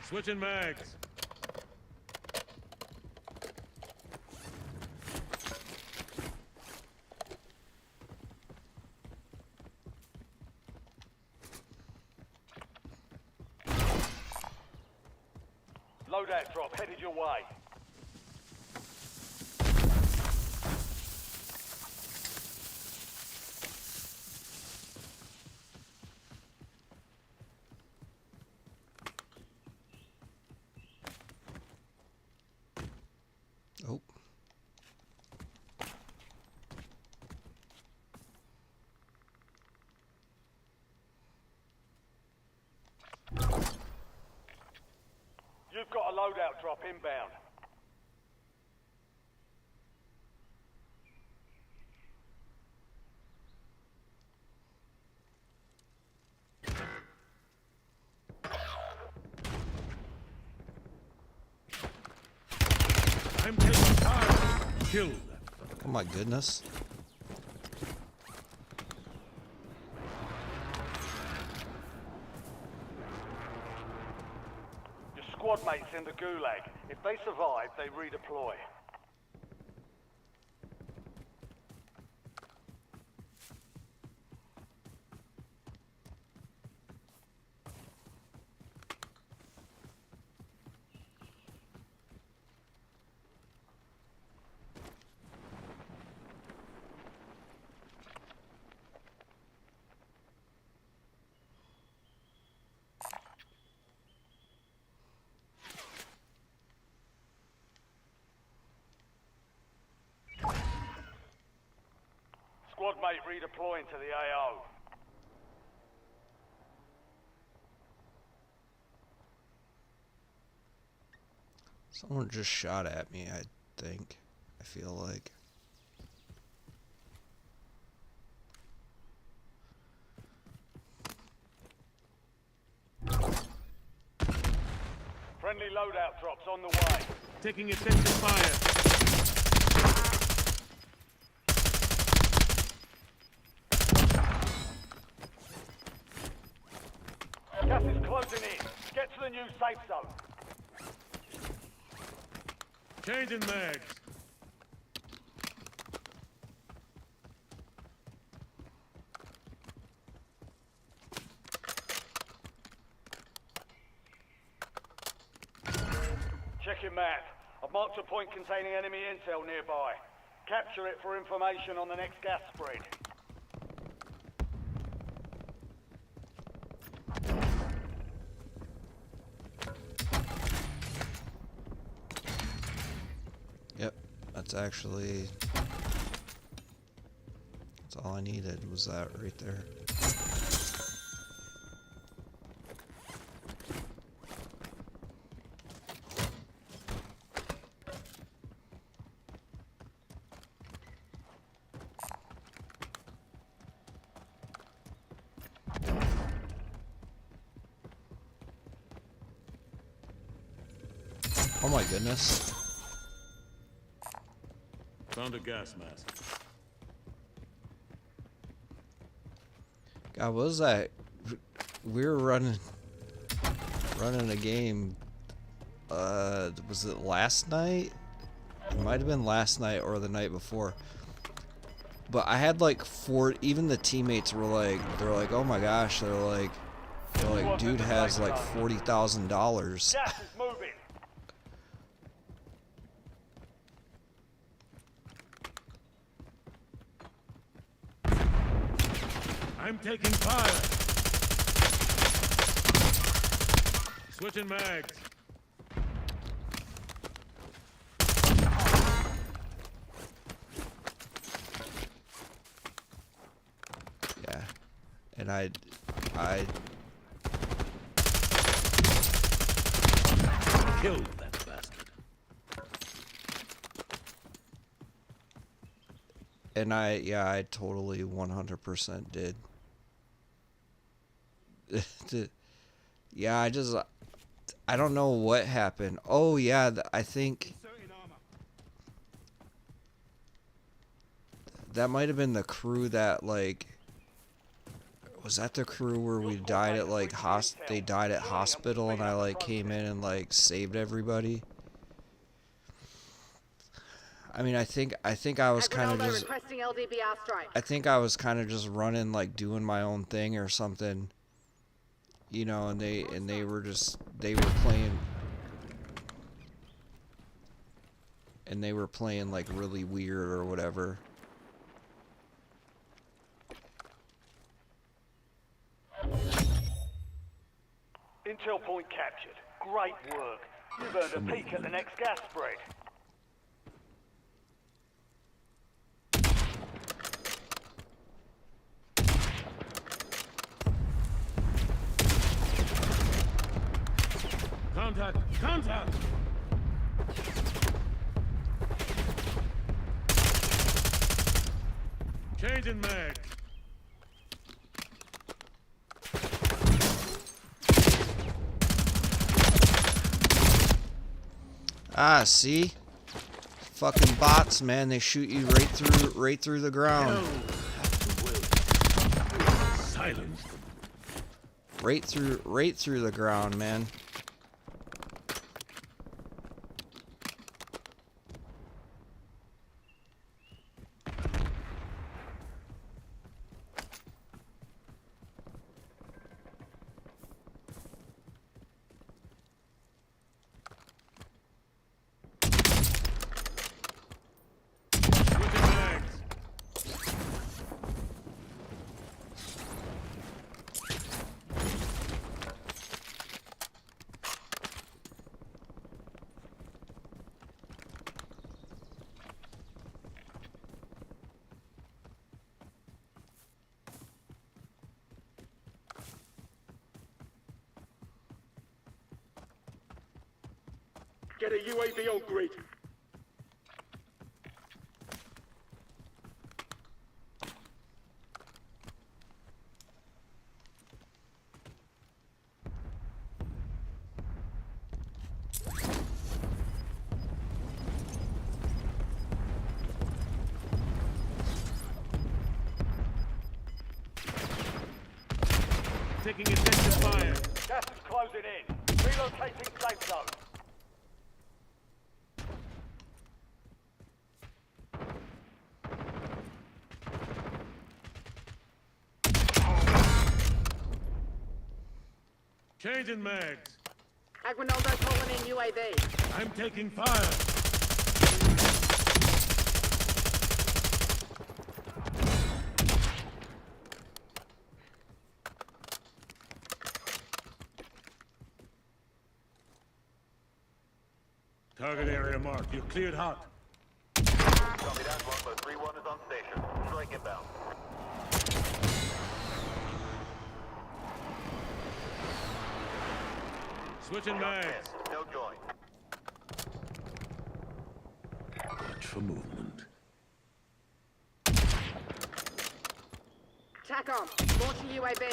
Switching mags. Loadout drop headed your way. Oh. You've got a loadout drop inbound. I'm taking fire. Kill that. Oh my goodness. Your squad mates in the gulag. If they survive, they redeploy. Squad mate redeploying to the AO. Someone just shot at me, I think. I feel like. Friendly loadout drops on the way. Taking effective fire. Gas is closing in. Get to the new safe zone. Changing mags. Check your map. I've marked a point containing enemy intel nearby. Capture it for information on the next gas spread. Yep, that's actually... that's all I needed, was that right there. Oh my goodness. Found a gas mask. I was at. We were running a game. Was it last night? It might have been last night or the night before. But I had like even the teammates were like, they're like, oh my gosh, they're like, dude has like $40,000. Gas is moving. I'm taking fire. Switching mags. Yeah, and I Killed that bastard. and I totally 100% did. Yeah, I don't know what happened. Oh yeah, I think that might have been the crew that like. Was that the crew where we died at like they died at hospital and I like came in and like saved everybody? I mean, I think I was kind of just requesting LDBR strike. I think I was kind of just running like doing my own thing or something. You know, and they were playing and they were playing like really weird or whatever. Intel point captured. Great work. You've earned a peek at the next gas spread. Contact! Contact! Changing mag. Ah, see? Fucking bots, man, they shoot you right through the ground. Silence. Right through the ground, man. Switching mags. Get a UAV on grid. Taking intensive fire. Gas is closing in. Relocating safe zone. Changing mags. Aguinaldo calling in UAV. I'm taking fire. Target area marked. You're cleared hot. Copy that. Longbow 3-1 is on station. Strike inbound. Switching mags. No join. Watch for movement. TACOM, launching UAV.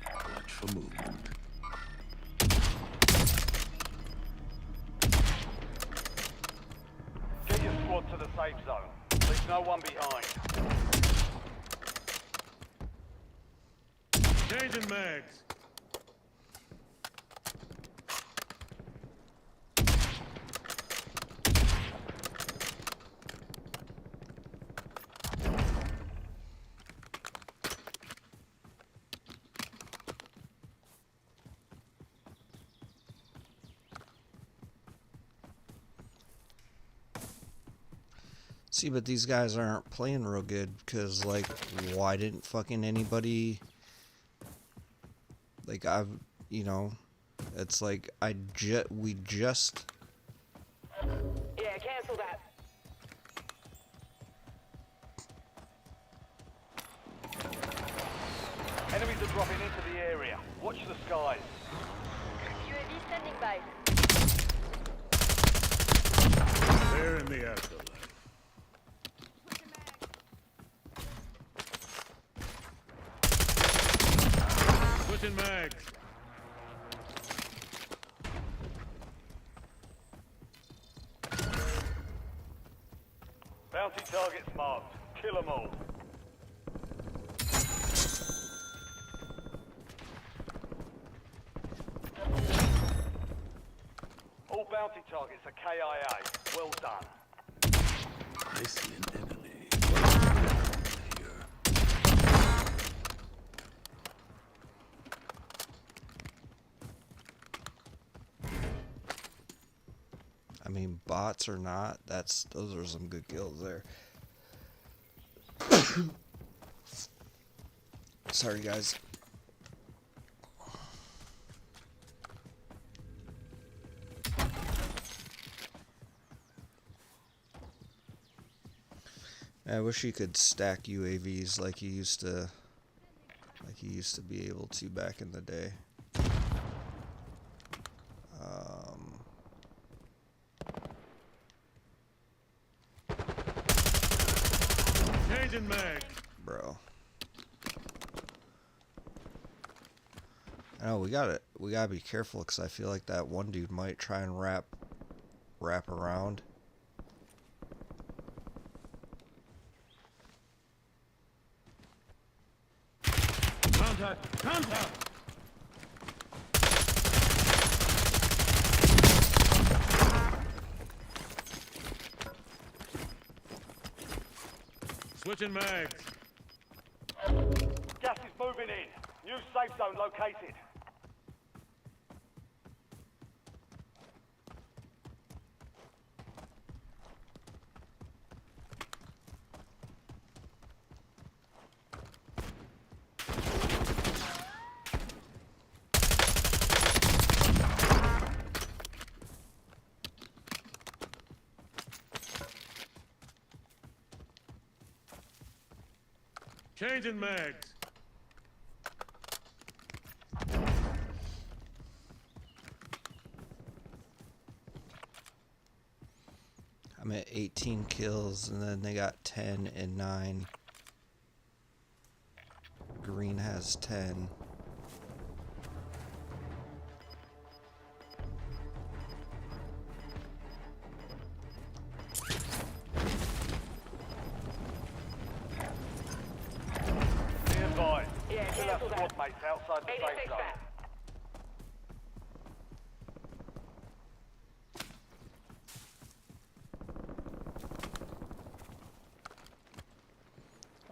Watch for movement. safe zone. Leave no one behind. Changing mags. See, but these guys aren't playing real good because, like, why didn't fucking anybody, like, you know, it's like we just. Yeah, cancel that. Enemies are dropping into the area. Watch the skies. UAV standing by. They're in the afterlife. Switching mags. Bounty targets marked. Kill them all. All bounty targets are KIA. Well done. I see an enemy. Here. I mean, bots or not, those are some good kills there. Sorry, guys. I wish you could stack UAVs like you used to be able to back in the day. Changing mag. Bro. I know we gotta be careful because I feel like that one dude might try and wrap around. Contact! Contact! Switching mags. Gas is moving in. New safe zone located. Changing mags. I'm at 18 kills, and then they got 10 and 9. Green has 10. Be advised. Yeah, Kill our cancel that. squad mates outside the 86 safe zone. back.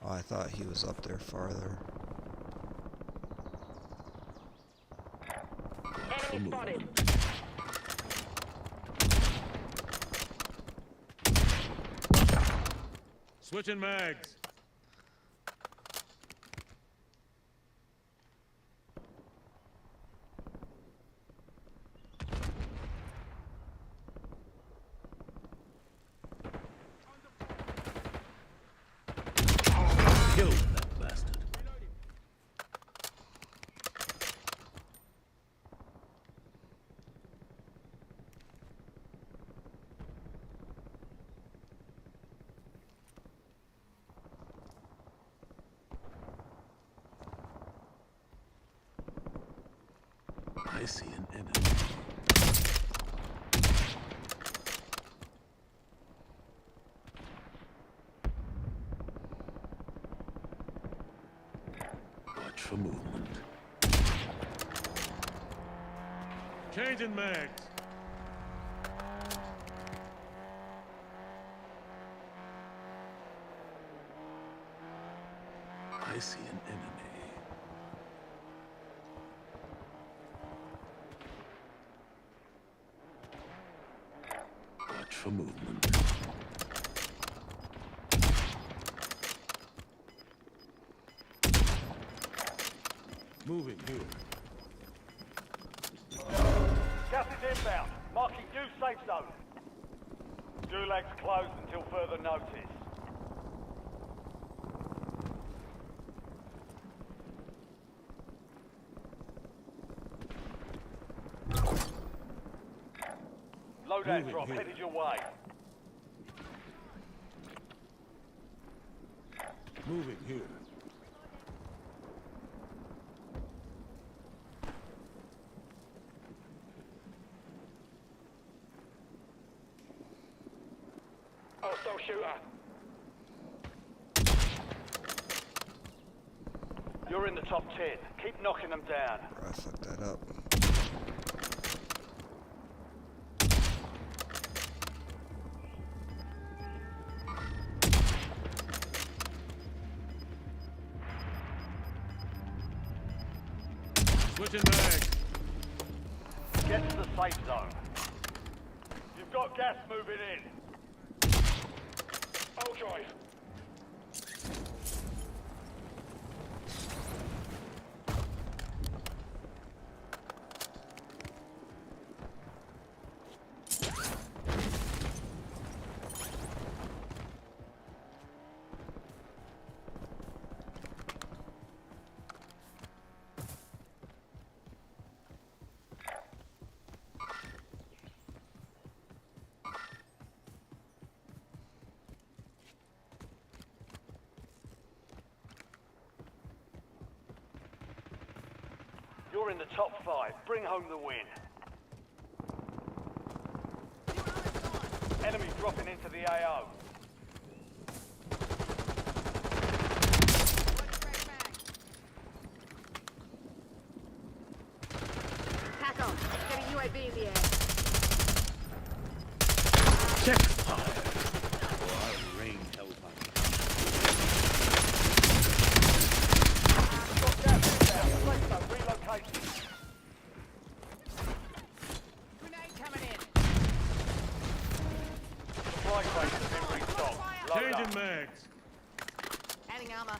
Oh, I thought he was up there farther. Enemy spotted. Switching mags. Killed that bastard. I see an enemy. Watch for movement. Changing mags. I see an enemy. Watch for movement. Moving here. Gas is inbound. Marking new safe zone. Gulag's closed until further notice. Loadout Moving drop here. headed your way. Moving here. Hostile shooter. You're in the top 10. Keep knocking them down. I fucked that up. Switching mags. Get to the safe zone. You've got gas moving in. I'll drive. You're in the top 5. Bring home the win. Enemy dropping into the AO. Taco, get a UAV in the air. Check fire. Rain hellfire. Got gas inbound. Safe zone relocated. Grenade coming in. Supply crate has been restocked. Load Changing up. mags. Adding armor.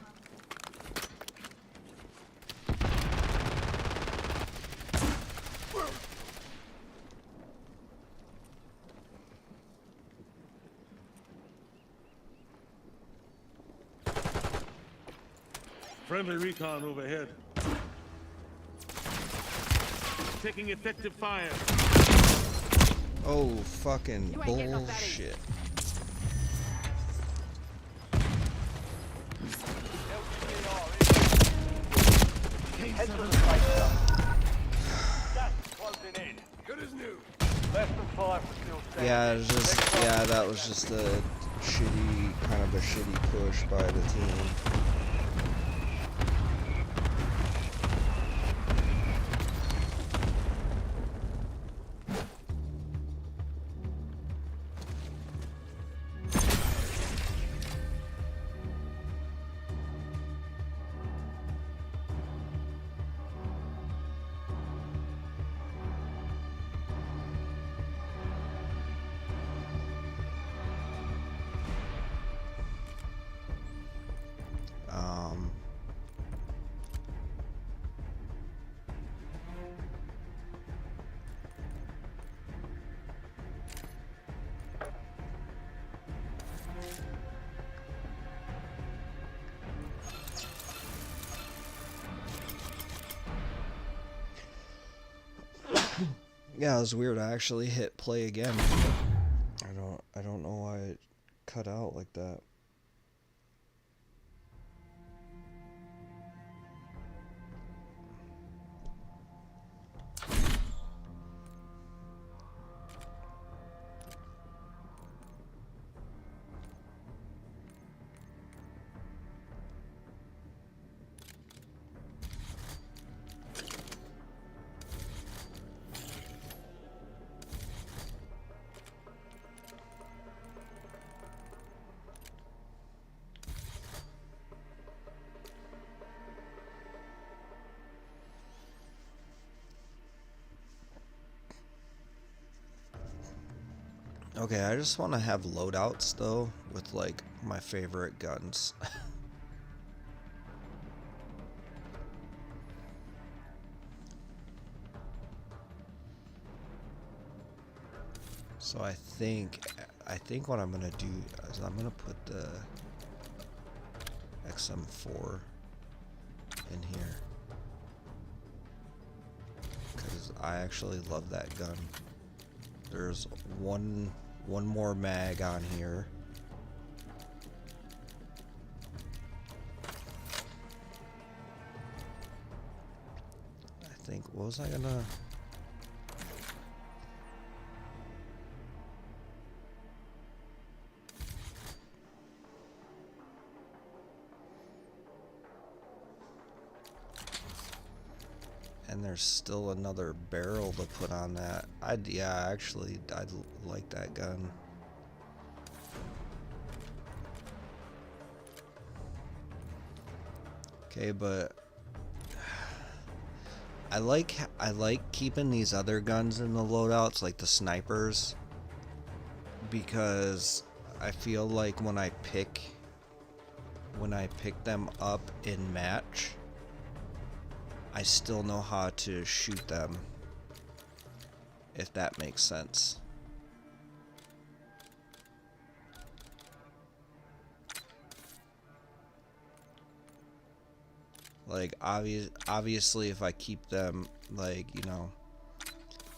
Friendly recon overhead. Taking effective fire. Oh, fucking You ain't getting off that bullshit. Head to the safe zone. Gas is closing in. Good as new. Less than 5 are still standing. Yeah, it was just, Next one. yeah, that was just a shitty, kind of a shitty push by the team. Yeah, it was weird. I actually hit play again. I don't know why it cut out like that. Okay, I just want to have loadouts though with like my favorite guns. So I think what I'm gonna do is I'm gonna put the XM4 in here because I actually love that gun. There's one more mag on here. I think, what was I gonna... And there's still another barrel to put on that. Yeah, actually, I'd like that gun. Okay, but I like keeping these other guns in the loadouts, like the snipers, because I feel like when I pick them up in match, I still know how to shoot them, if that makes sense. Like, obviously, if I keep them, like, you know,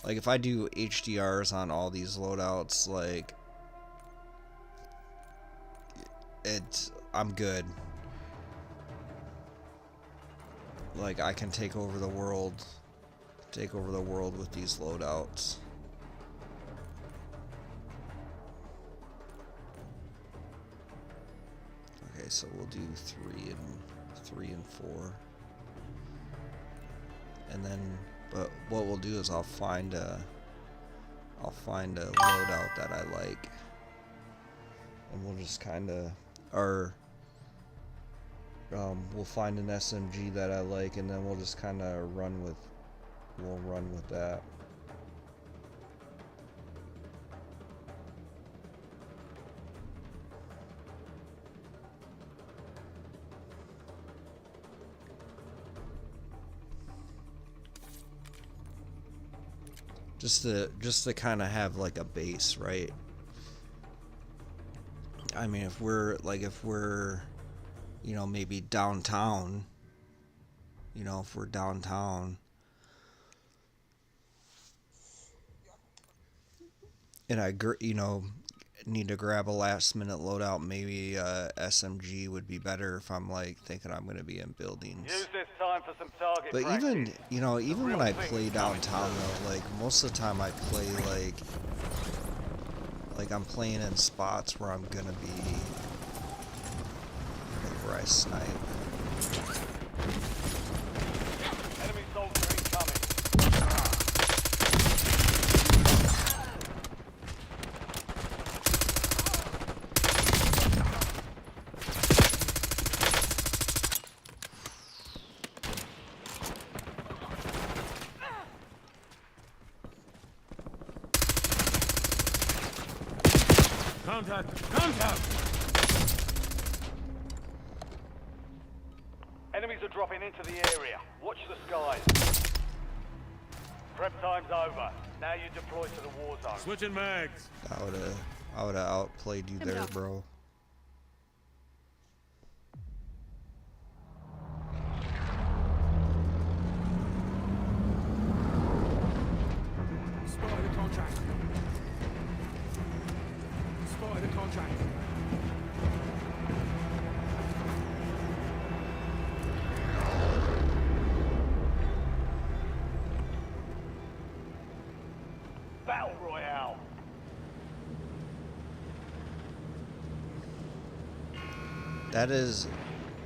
like if I do HDRs on all these loadouts, like, I'm good. Like, I can take over the world with these loadouts. Okay, so we'll do 3 and 4. And then, but what we'll do is I'll find a loadout that I like. And we'll just kinda, we'll find an SMG that I like, and then we'll just kind of run with that. Just to kind of have like a base, right? I mean, if we're you know, maybe downtown, you know, if we're downtown and you know, need to grab a last minute loadout, maybe SMG would be better if I'm like thinking I'm going to be in buildings. Use this time for some target But practice. even, you know, even when I play downtown though, like most of the time I play like I'm playing in spots where I'm going to be where I snipe. Enemy soldier incoming. Contact! Contact! Enemies are dropping into the area. Watch the skies. Prep time's over. Now you deploy to the war zone. Switching mags. I would have outplayed you there, bro. Spotted a contract. Spotted a contract. Battle Royale. That is,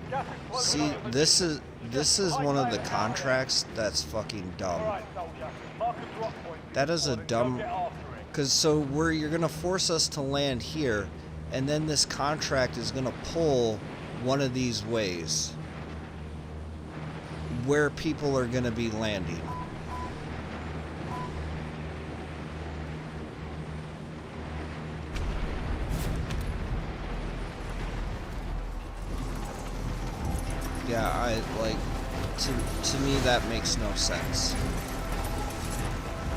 Gas is closing see, over. this is one of the contracts that's fucking dumb. Alright, soldier. Mark a drop point. That is a Go dumb, get after it. cause so you're gonna force us to land here, and then this contract is gonna pull one of these ways where people are gonna be landing. Yeah, I like to me that makes no sense.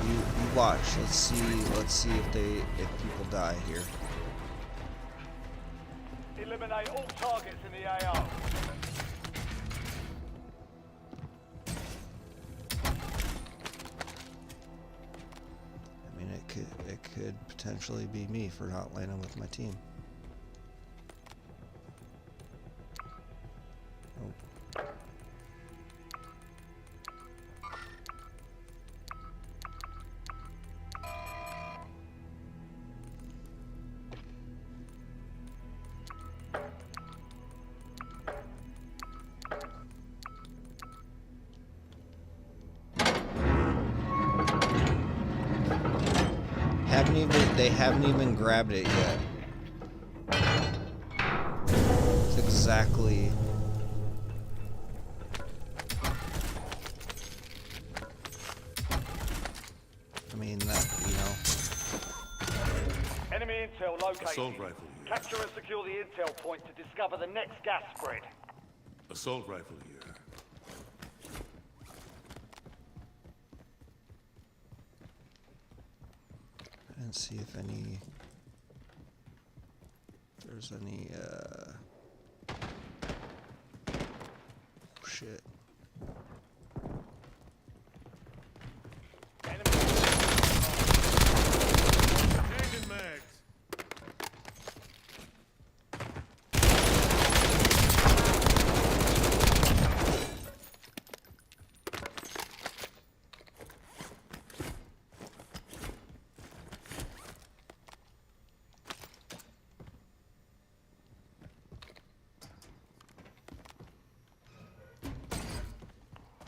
You watch. Let's see if people die here. Eliminate all targets in the AO. I mean, it could potentially be me for not landing with my team. Oh. They haven't even grabbed it yet. It's exactly. I mean that, Enemy intel located. Assault rifle here. Capture and secure the intel point to discover the next gas spread. Assault rifle here. And see if there's any shit. Changing mags.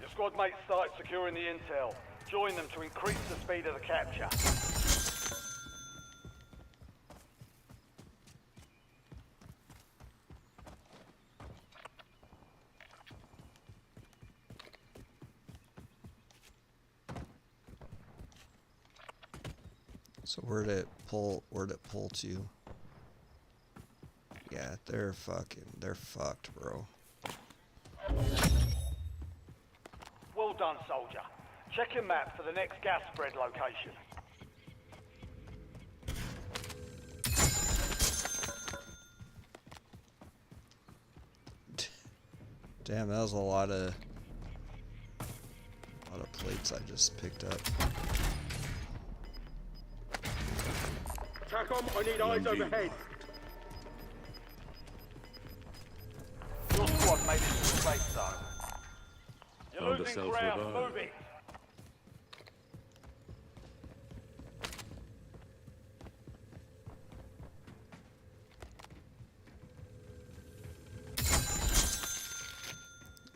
Your squad mates started securing the intel. Join them to increase the speed of the capture. So where'd it pull to? Yeah, they're fucked, bro. Well done, soldier. Check your map for the next gas spread location. Damn, that was a lot of plates I just picked up. TACOM, I need eyes overhead. Your squad made it to the safe zone. You're Found a losing ground. self-revive. Move it.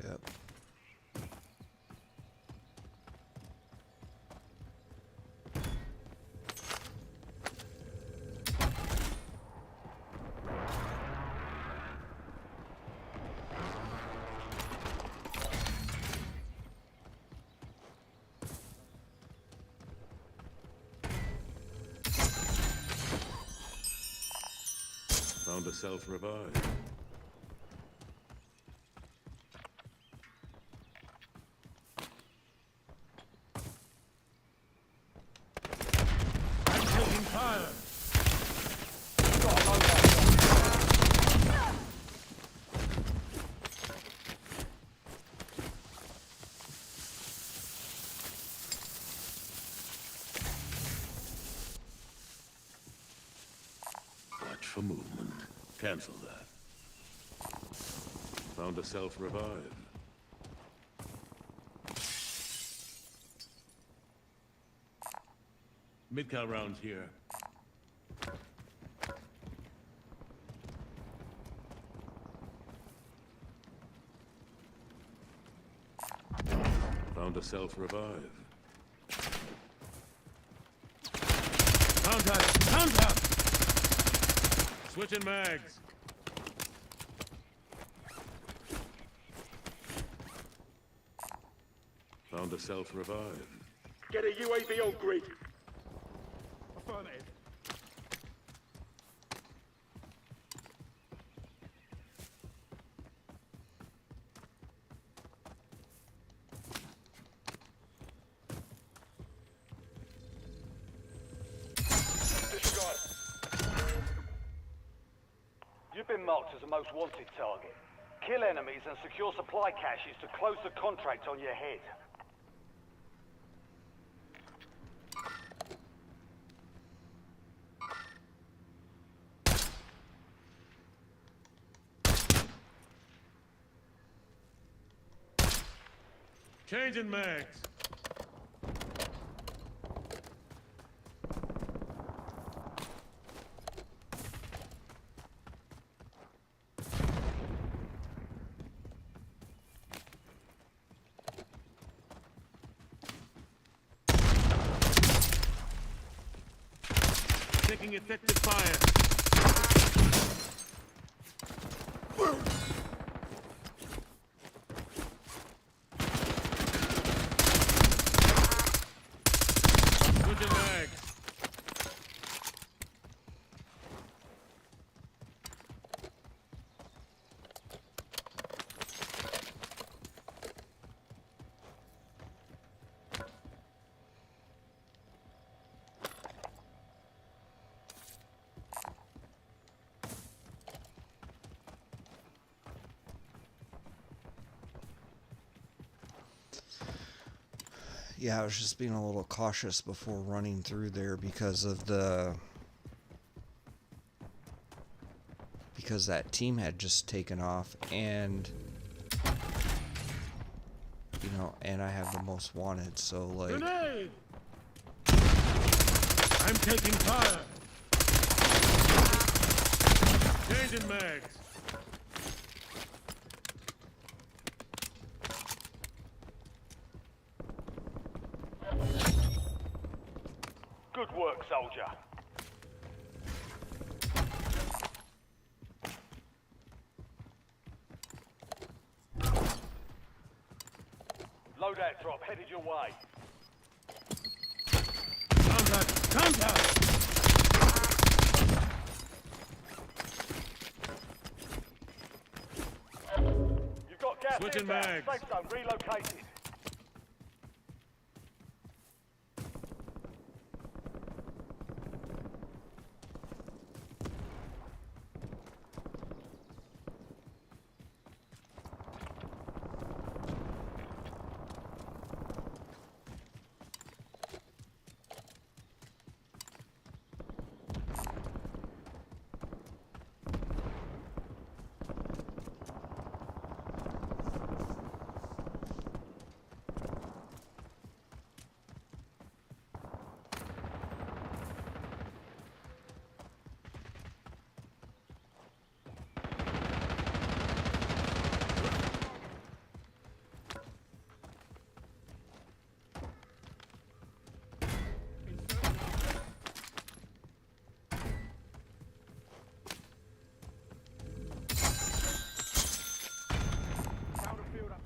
Yep. Found a self-revive. I'm taking fire. Watch for movement. Cancel that. Found a self-revive. Mid-cal rounds here. Found a self-revive. Contact! Contact! Switching mags. Found a self-revive. Get a UAV on grid. Affirmative. been marked as a most wanted target. Kill enemies and secure supply caches to close the contract on your head. Changing mags. Taking effective fire. Switching mags. Yeah, I was just being a little cautious before running through there because that team had just taken off, and and I have the most wanted, so like Grenade! I'm taking fire. Changing mags. Good work, soldier. Loadout drop headed your way. Contact! Contact! You've got gas Switching inbound. mags. Safe zone relocated.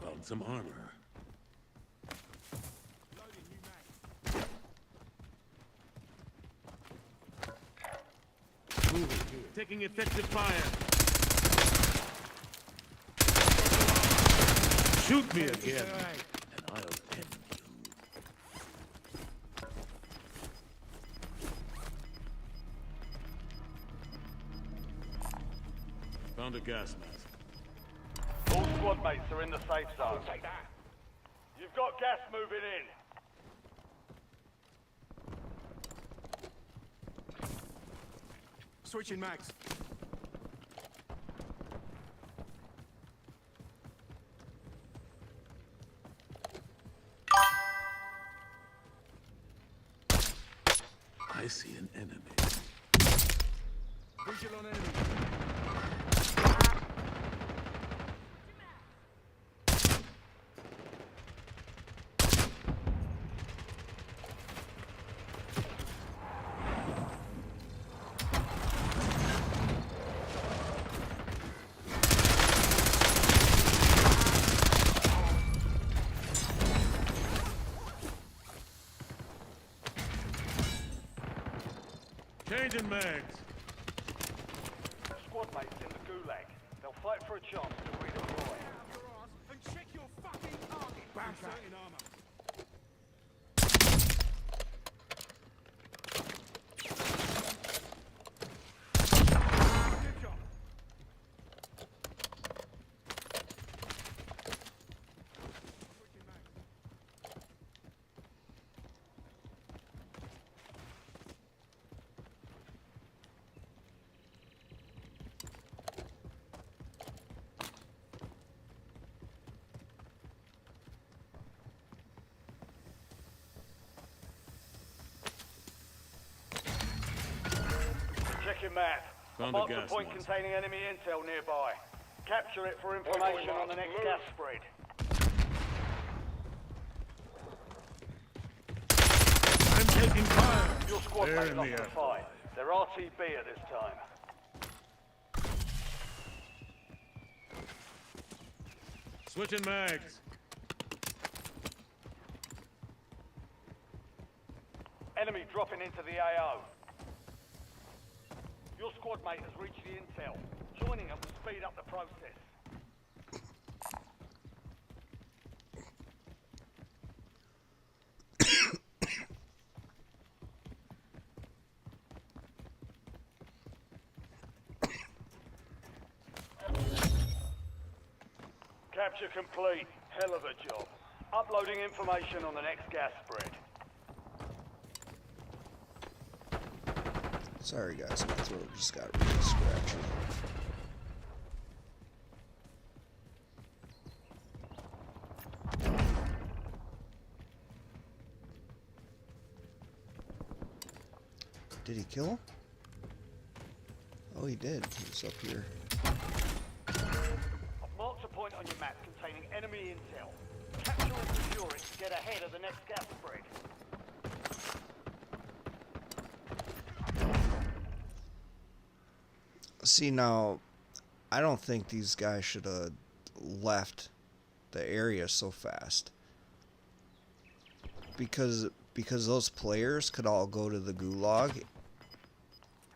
Found some armor. Moving here. Taking effective fire. Shoot me again, and I'll end you. Found a gas mask. All squad mates are in the safe zone. You've got gas moving in. Switching mags. I see an enemy. Visual on enemy. Changing mags. Squad mates in the gulag. They'll fight for a chance to redeploy. And check your fucking target. Bouncer in armor. Good job. Checking map. Found a Mark the gas point mask. containing enemy intel nearby. Capture it for information on the next gas spread. I'm taking fire. Your squad They're mate in lost the the air. fight. They're RTB at this time. Switching mags. Enemy dropping into the AO. Your squad mate has reached the intel. Joining them will speed up the process. Capture complete. Hell of a job. Uploading information on the next gas spread. Sorry guys, my throat just got really scratchy. Did he kill him? Oh, he did. He was up here. I've marked a point on your map containing enemy intel. Capture and secure it to get ahead of the next gas spread. See, now, I don't think these guys should have left the area so fast. Because those players could all go to the gulag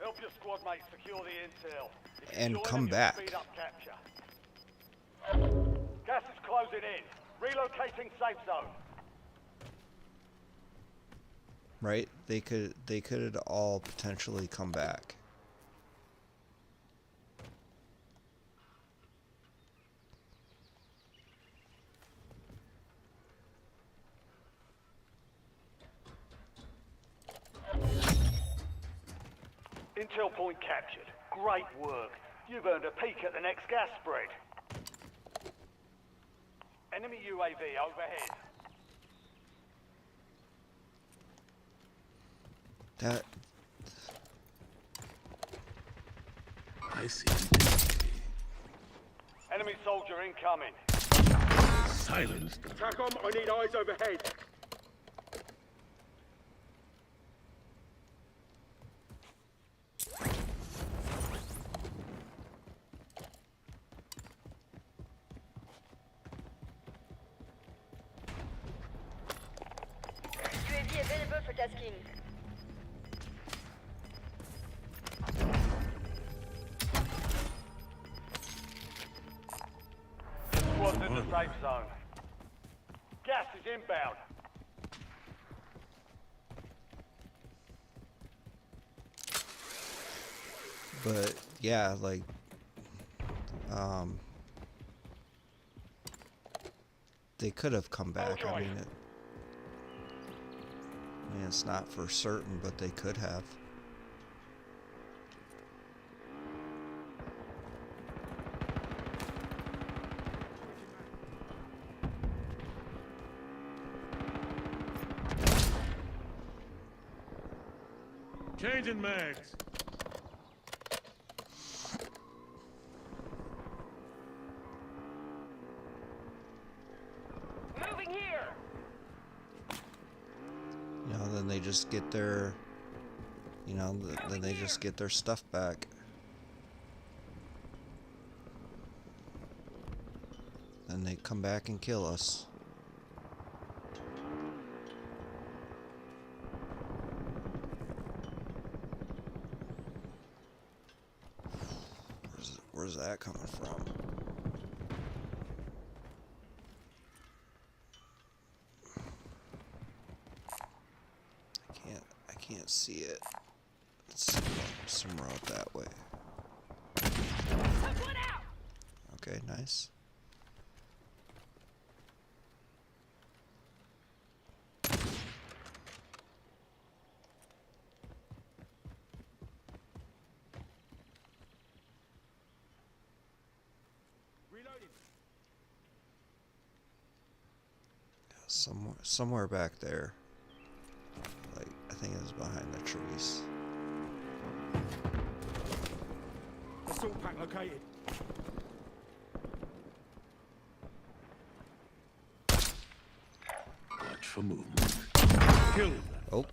Help your squad mate secure the intel. If you and join come them, you'll back. speed up capture. Gas is closing in. Relocating safe zone. Right? They could all potentially come back. Intel point captured. Great work. You've earned a peek at the next gas spread. Enemy UAV overhead. That I see. Enemy soldier incoming. Silenced. TACOM, I need eyes overhead. UAV available for tasking. Squad's in the safe zone. Gas is inbound. But yeah, like they could have come back. I mean, it's not for certain, but they could have. Changing mags. Moving here. You know, then they just get their, you know, then they just get their stuff back. Then they come back and kill us. Where's that coming from? I can't see it. It's somewhere out that way. Took one out. Okay, nice. Somewhere back there. Like, I think it was behind the trees. Assault pack located. Watch for movement. Kill. Oh.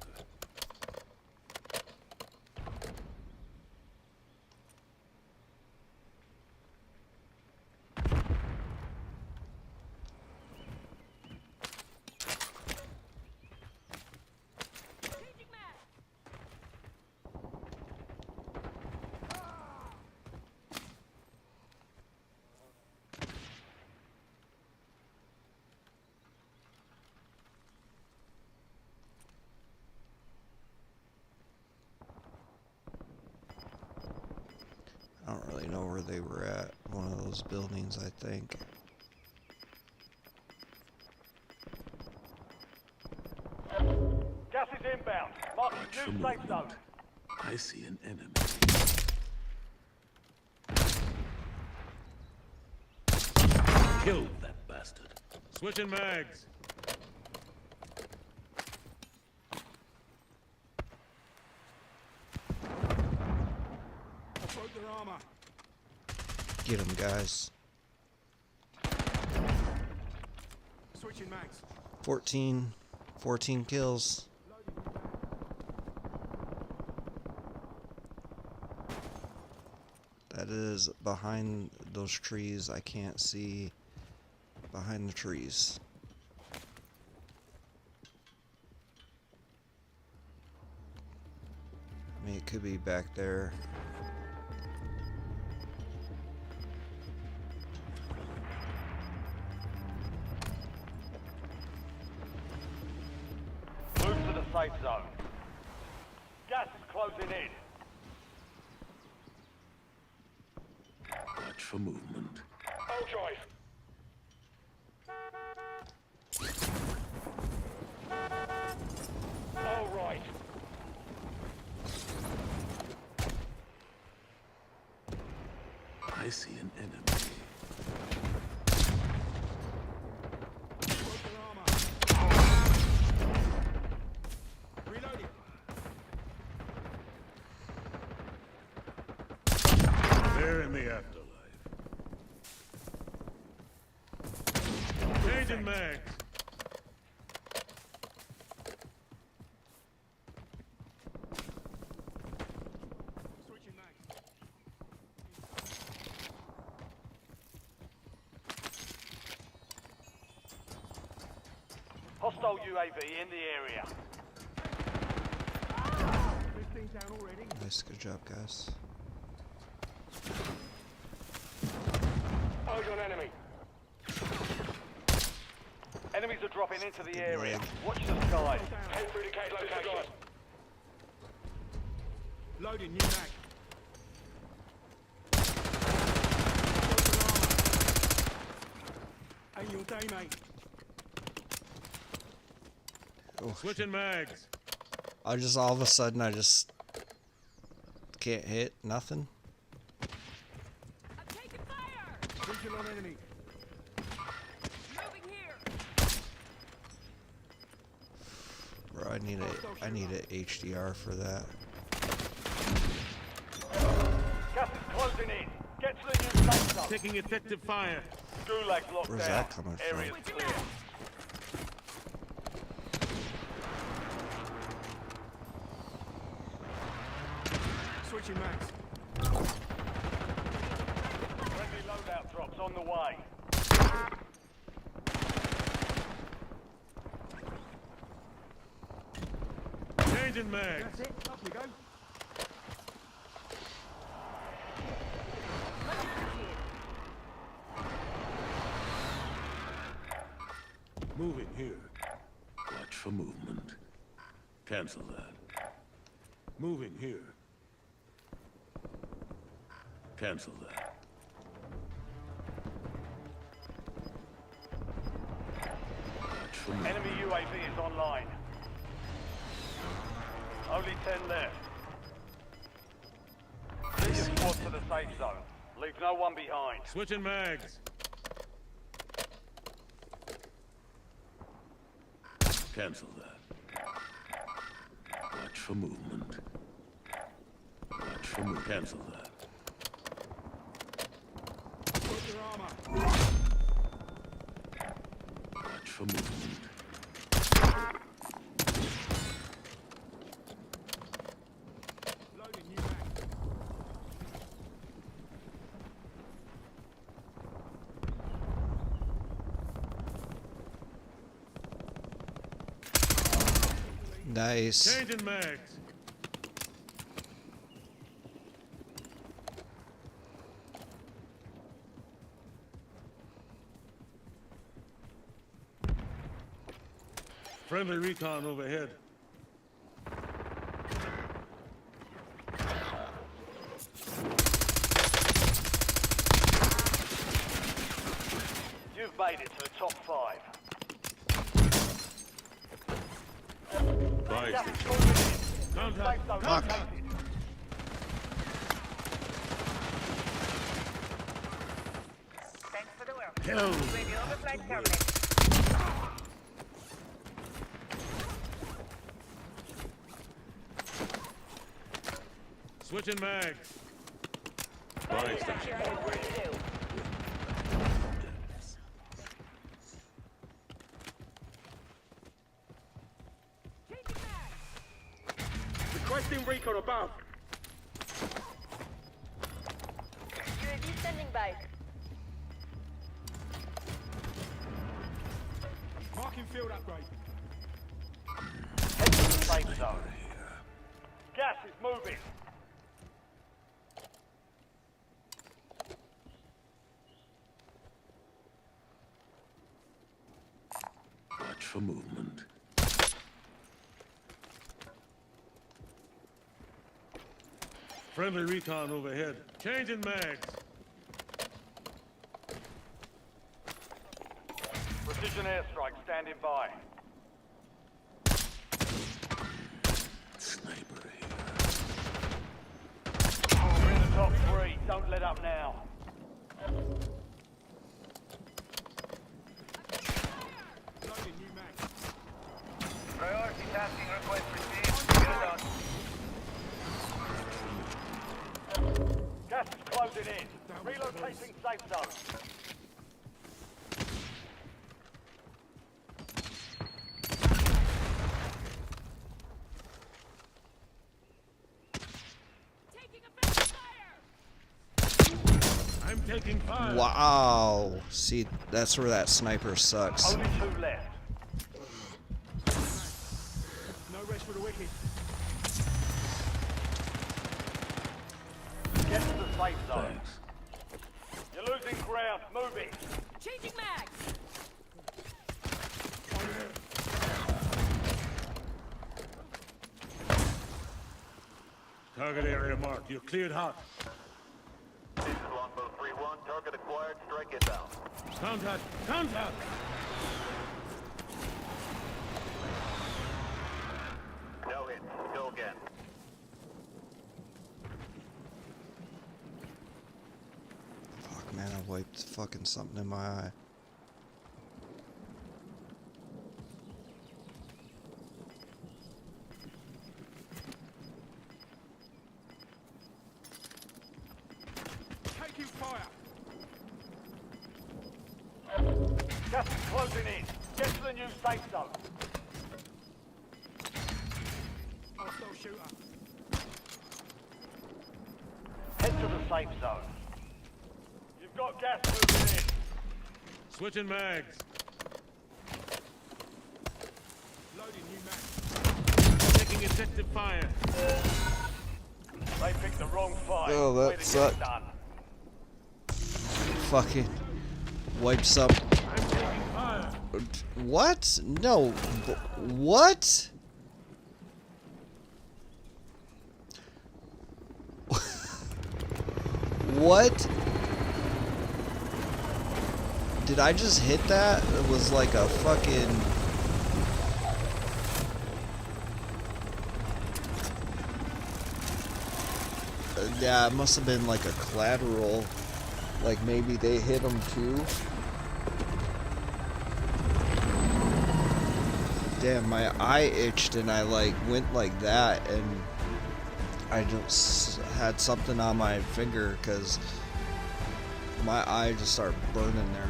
I don't really know where they were at. One of those buildings, I think. Gas is inbound. Marking Watch for new safe zone. movement. I see an enemy. Kill that bastard. Switching mags. I broke their armor. Get them, guys. Switching mags. 14 kills. That is behind those trees. I can't see behind the trees. I mean, it could be back there. Move to the safe zone. Gas is closing in. Watch for movement. I'll drive. All right. I see an enemy. Broke their armor. Reloading. They're in the afterlife. Changing mags. Switching mags. Hostile UAV in the area. 15 down already. Nice, good job, guys. Eyes on enemy. Enemies are dropping into the Good area. leg. Watch the skies. Head through the cave location. Loading new mag. Ain't your day, mate. Oh, Switching mags. I just all of a sudden I just can't hit nothing. I'm taking fire! Visual on enemy. Moving here! Bro, I need a HDR for that. Gas is closing in. Get to the new safe zone. Taking effective fire. Gulag's locked Where's down. that coming from? Area's clear. Switching mags. Friendly loadout drops on the way. Changing mags. That's it. Up we go. Moving here. Watch for movement. Cancel that. Moving here. Cancel that. Watch for movement. Enemy UAV is online. Only 10 left. Get your squad to the safe zone. Leave no one behind. Switching mags. Cancel that. Watch for movement. Watch for movement. Cancel that. Watch for movement. Loading new mag. Nice. Changing mags. Friendly recon overhead. You've made it to the top 5. Buy Gas station. is moving in. Contact. Safe zone Fuck. located. Thanks for the work. Hell. Radio overflight terminated. Switching mags. Buy station. Requesting recon above. UAV standing by. Marking field upgrade. Head to the safe zone. Gas is moving. Watch for movement. Friendly recon overhead. Changing mags. Precision airstrike standing by. Sniper here. We're in the top 3. Don't let up now. Loading new mag. Priority tasking request received. Get it done. Gas is closing in. Relocating safe zone. Taking effective fire! I'm taking fire. Wow. See, that's where that sniper sucks. Only 2 left. No rest for the wicked. Get to the safe zone. Thanks. You're losing ground. Moving. Changing mags! Target area marked. You're cleared hot. This is Longbow 3-1. Target acquired. Strike inbound. Contact. Contact. No hit. Go again. Fuck, man, I wiped fucking something in my eye. Taking fire. Gas is closing in. Get to the new safe zone. Hostile shooter. Head to the safe zone. You've got gas moving in. Switching mags. Loading new mag. Taking effective fire. They picked the wrong fight. Oh, that Way to get it sucked. done. Fucking wipes up. I'm taking fire. What? No. What? What? Did I just hit that? It was like a fucking... Yeah, it must have been like a collateral. Like maybe they hit him too. Damn, my eye itched and I like went like that and I just had something on my finger because My eye just started burning there.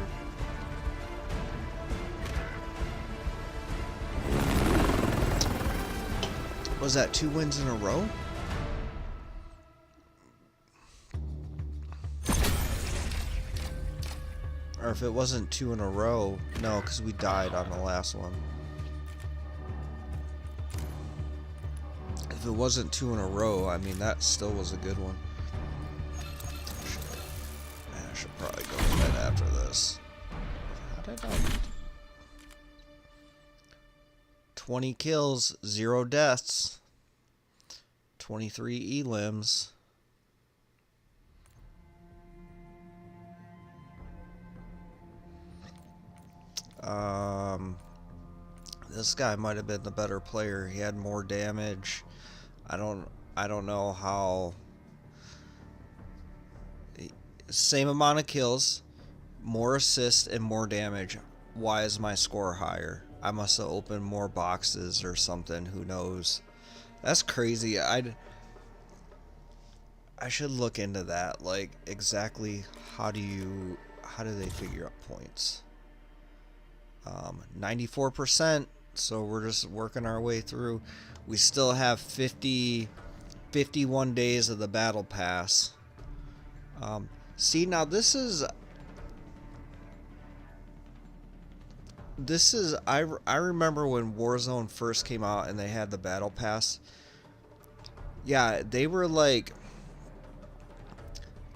Was that 2 wins in a row? Or if it wasn't 2 in a row, no, because we died on the last one. If it wasn't 2 in a row, I mean, that still was a good one. Man, I should probably go to bed after this. How did I... 20 kills, 0 deaths, 23 elims. This guy might have been the better player. He had more damage. I don't know how. Same amount of kills, more assists and more damage. Why is my score higher? I must have opened more boxes or something. Who knows? That's crazy. I should look into that. Like, exactly how do they figure out points? 94%. So we're just working our way through. We still have 51 days of the battle pass. See, now this is I remember when Warzone first came out and they had the battle pass. Yeah, they were like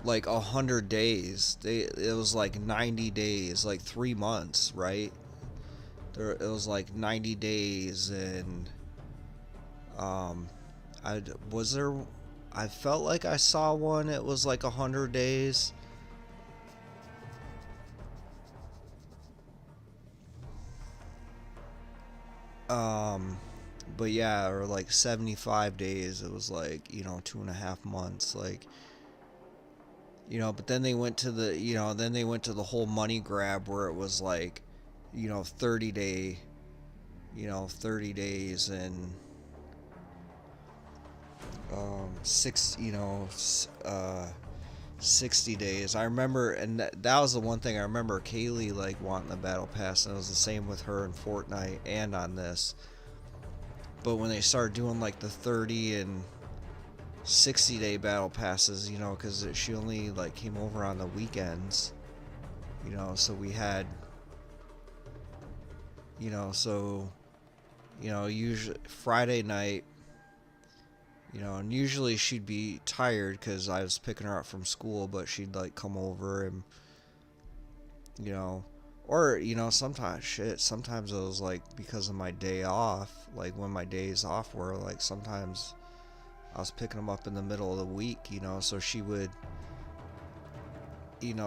100 days. It was like 90 days, like 3 months, right? It was like 90 days, and I felt like I saw one. It was like 100 days. But yeah, or like 75 days. It was like, 2.5 months, like, but then they went to the whole money grab where it was like, 30 days and 60 days. I remember, and that was the one thing I remember Kaylee like wanting the battle pass, and it was the same with her in Fortnite and on this. But when they started doing like the 30 and 60 day battle passes, because she only like came over on the weekends, so we had, usually Friday night, and usually she'd be tired because I was picking her up from school, but she'd like come over and, or, sometimes it was like because of my day off, like when my days off were, like sometimes I was picking them up in the middle of the week, so she would,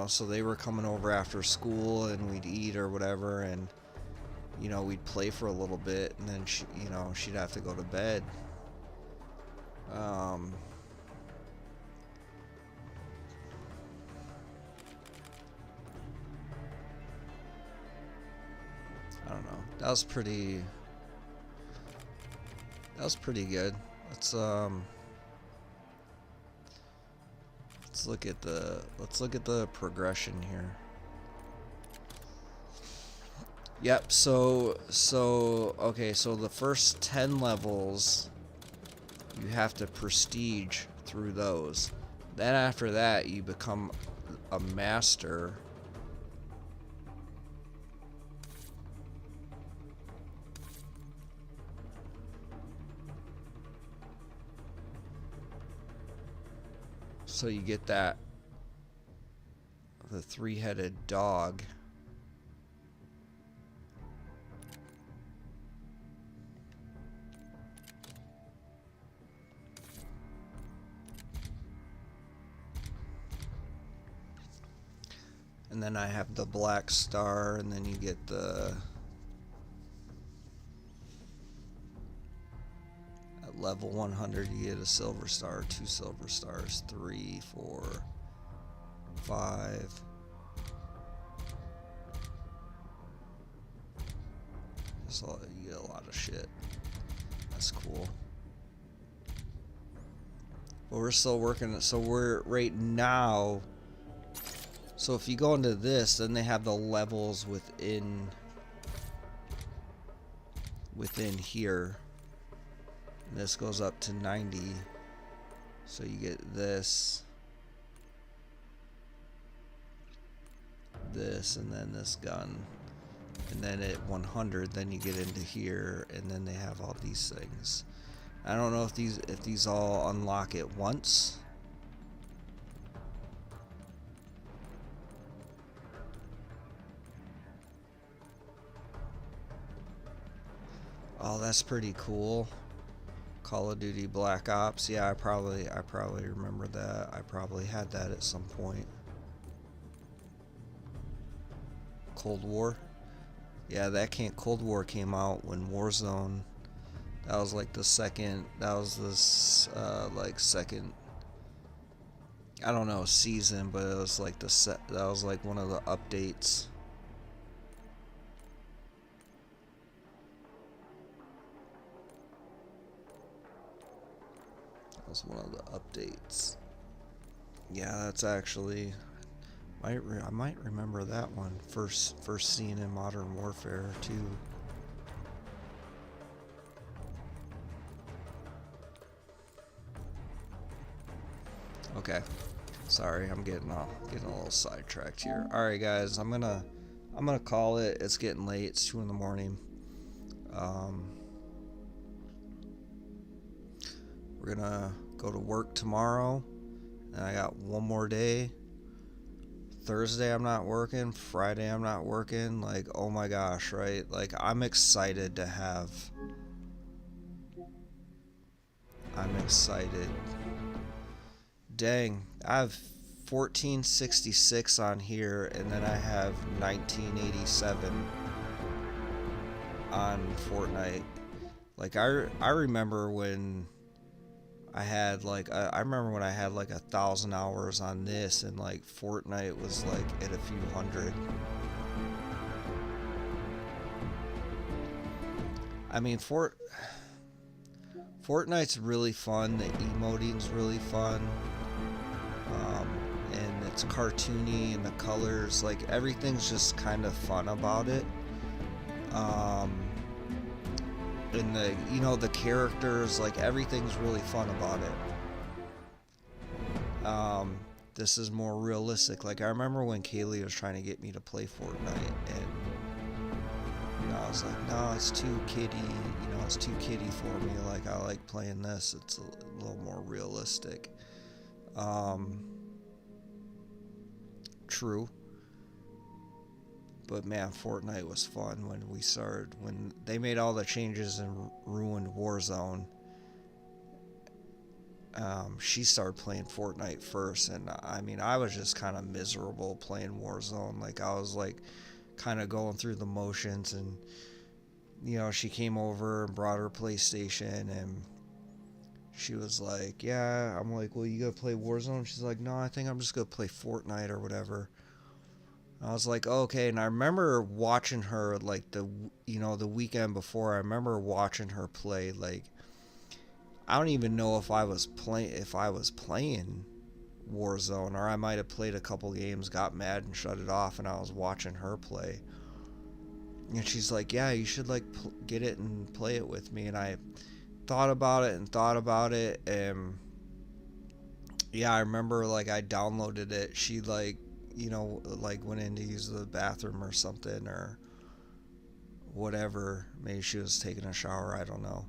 so they were coming over after school and we'd eat or whatever, and, we'd play for a little bit, and then she'd have to go to bed. I don't know. That was pretty good. Let's look at the progression here. Yep, so okay, so the first 10 levels you have to prestige through those. Then after that you become a master. So you get the 3-headed dog. And then I have the black star, and then you get at level 100 you get a silver star, 2 silver stars, 3, 4, 5. So you get a lot of shit. That's cool. But we're still working, so we're right now. So if you go into this, then they have the levels within here. And this goes up to 90. So you get this, and then this gun. And then at 100, then you get into here, and then they have all these things. I don't know if these all unlock at once. Oh, that's pretty cool. Call of Duty Black Ops. Yeah, I probably remember that. I probably had that at some point. Cold War. Yeah, Cold War came out when Warzone. That was like the second. That was this like second. I don't know season, but it was like that was like one of the updates. That was one of the updates. Yeah, that's actually. I might remember that one. First seen in Modern Warfare 2. Okay. Sorry, I'm getting a little sidetracked here. All right, guys, I'm gonna call it. It's getting late. It's 2 in the morning. We're gonna go to work tomorrow, and I got one more day. Thursday I'm not working. Friday I'm not working. Like, oh my gosh, right? Like, I'm excited. Dang, I have 1466 on here, and then I have 1987 on Fortnite. Like, I remember when I had like I remember when I had like 1,000 hours on this, and like Fortnite was like at a few hundred. I mean, Fortnite's really fun. The emoting's really fun, and it's cartoony, and the colors, like everything's just kind of fun about it. And the characters, like everything's really fun about it. This is more realistic. Like, I remember when Kaylee was trying to get me to play Fortnite, and I was like, no, it's too kiddie. It's too kiddie for me. Like, I like playing this. It's a little more realistic. True. But man, Fortnite was fun when they made all the changes and ruined Warzone. She started playing Fortnite first, and I mean, I was just kind of miserable playing Warzone. Like, I was like kind of going through the motions, and she came over and brought her PlayStation, and she was like, yeah. I'm like, well, you gonna play Warzone? She's like, no, I think I'm just gonna play Fortnite or whatever. I was like, okay. And I remember watching her like the weekend before. I remember watching her play. Like, I don't even know if I was playing Warzone, or I might have played a couple games, got mad and shut it off, and I was watching her play. And she's like, yeah, you should like get it and play it with me. And I thought about it, and yeah, I remember like I downloaded it. She like went in to use the bathroom or something or whatever. Maybe she was taking a shower. I don't know.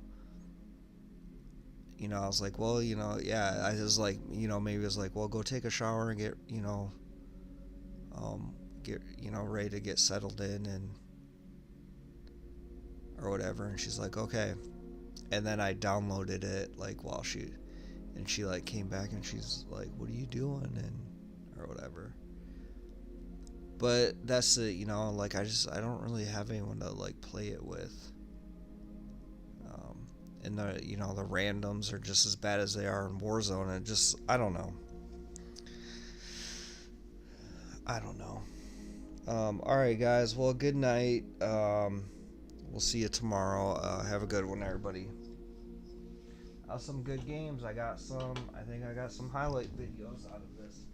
I was like, well, yeah. I was like, maybe it was like, well, go take a shower and get ready to get settled in and or whatever. And she's like, okay. And then I downloaded it like while she like came back, and she's like, what are you doing? And or whatever. But that's the, like, I don't really have anyone to like play it with. And the randoms are just as bad as they are in Warzone. And just, I don't know. Alright, guys. Well, good night. We'll see you tomorrow. Have a good one, everybody. Some good games. I think I got some highlight videos out of this.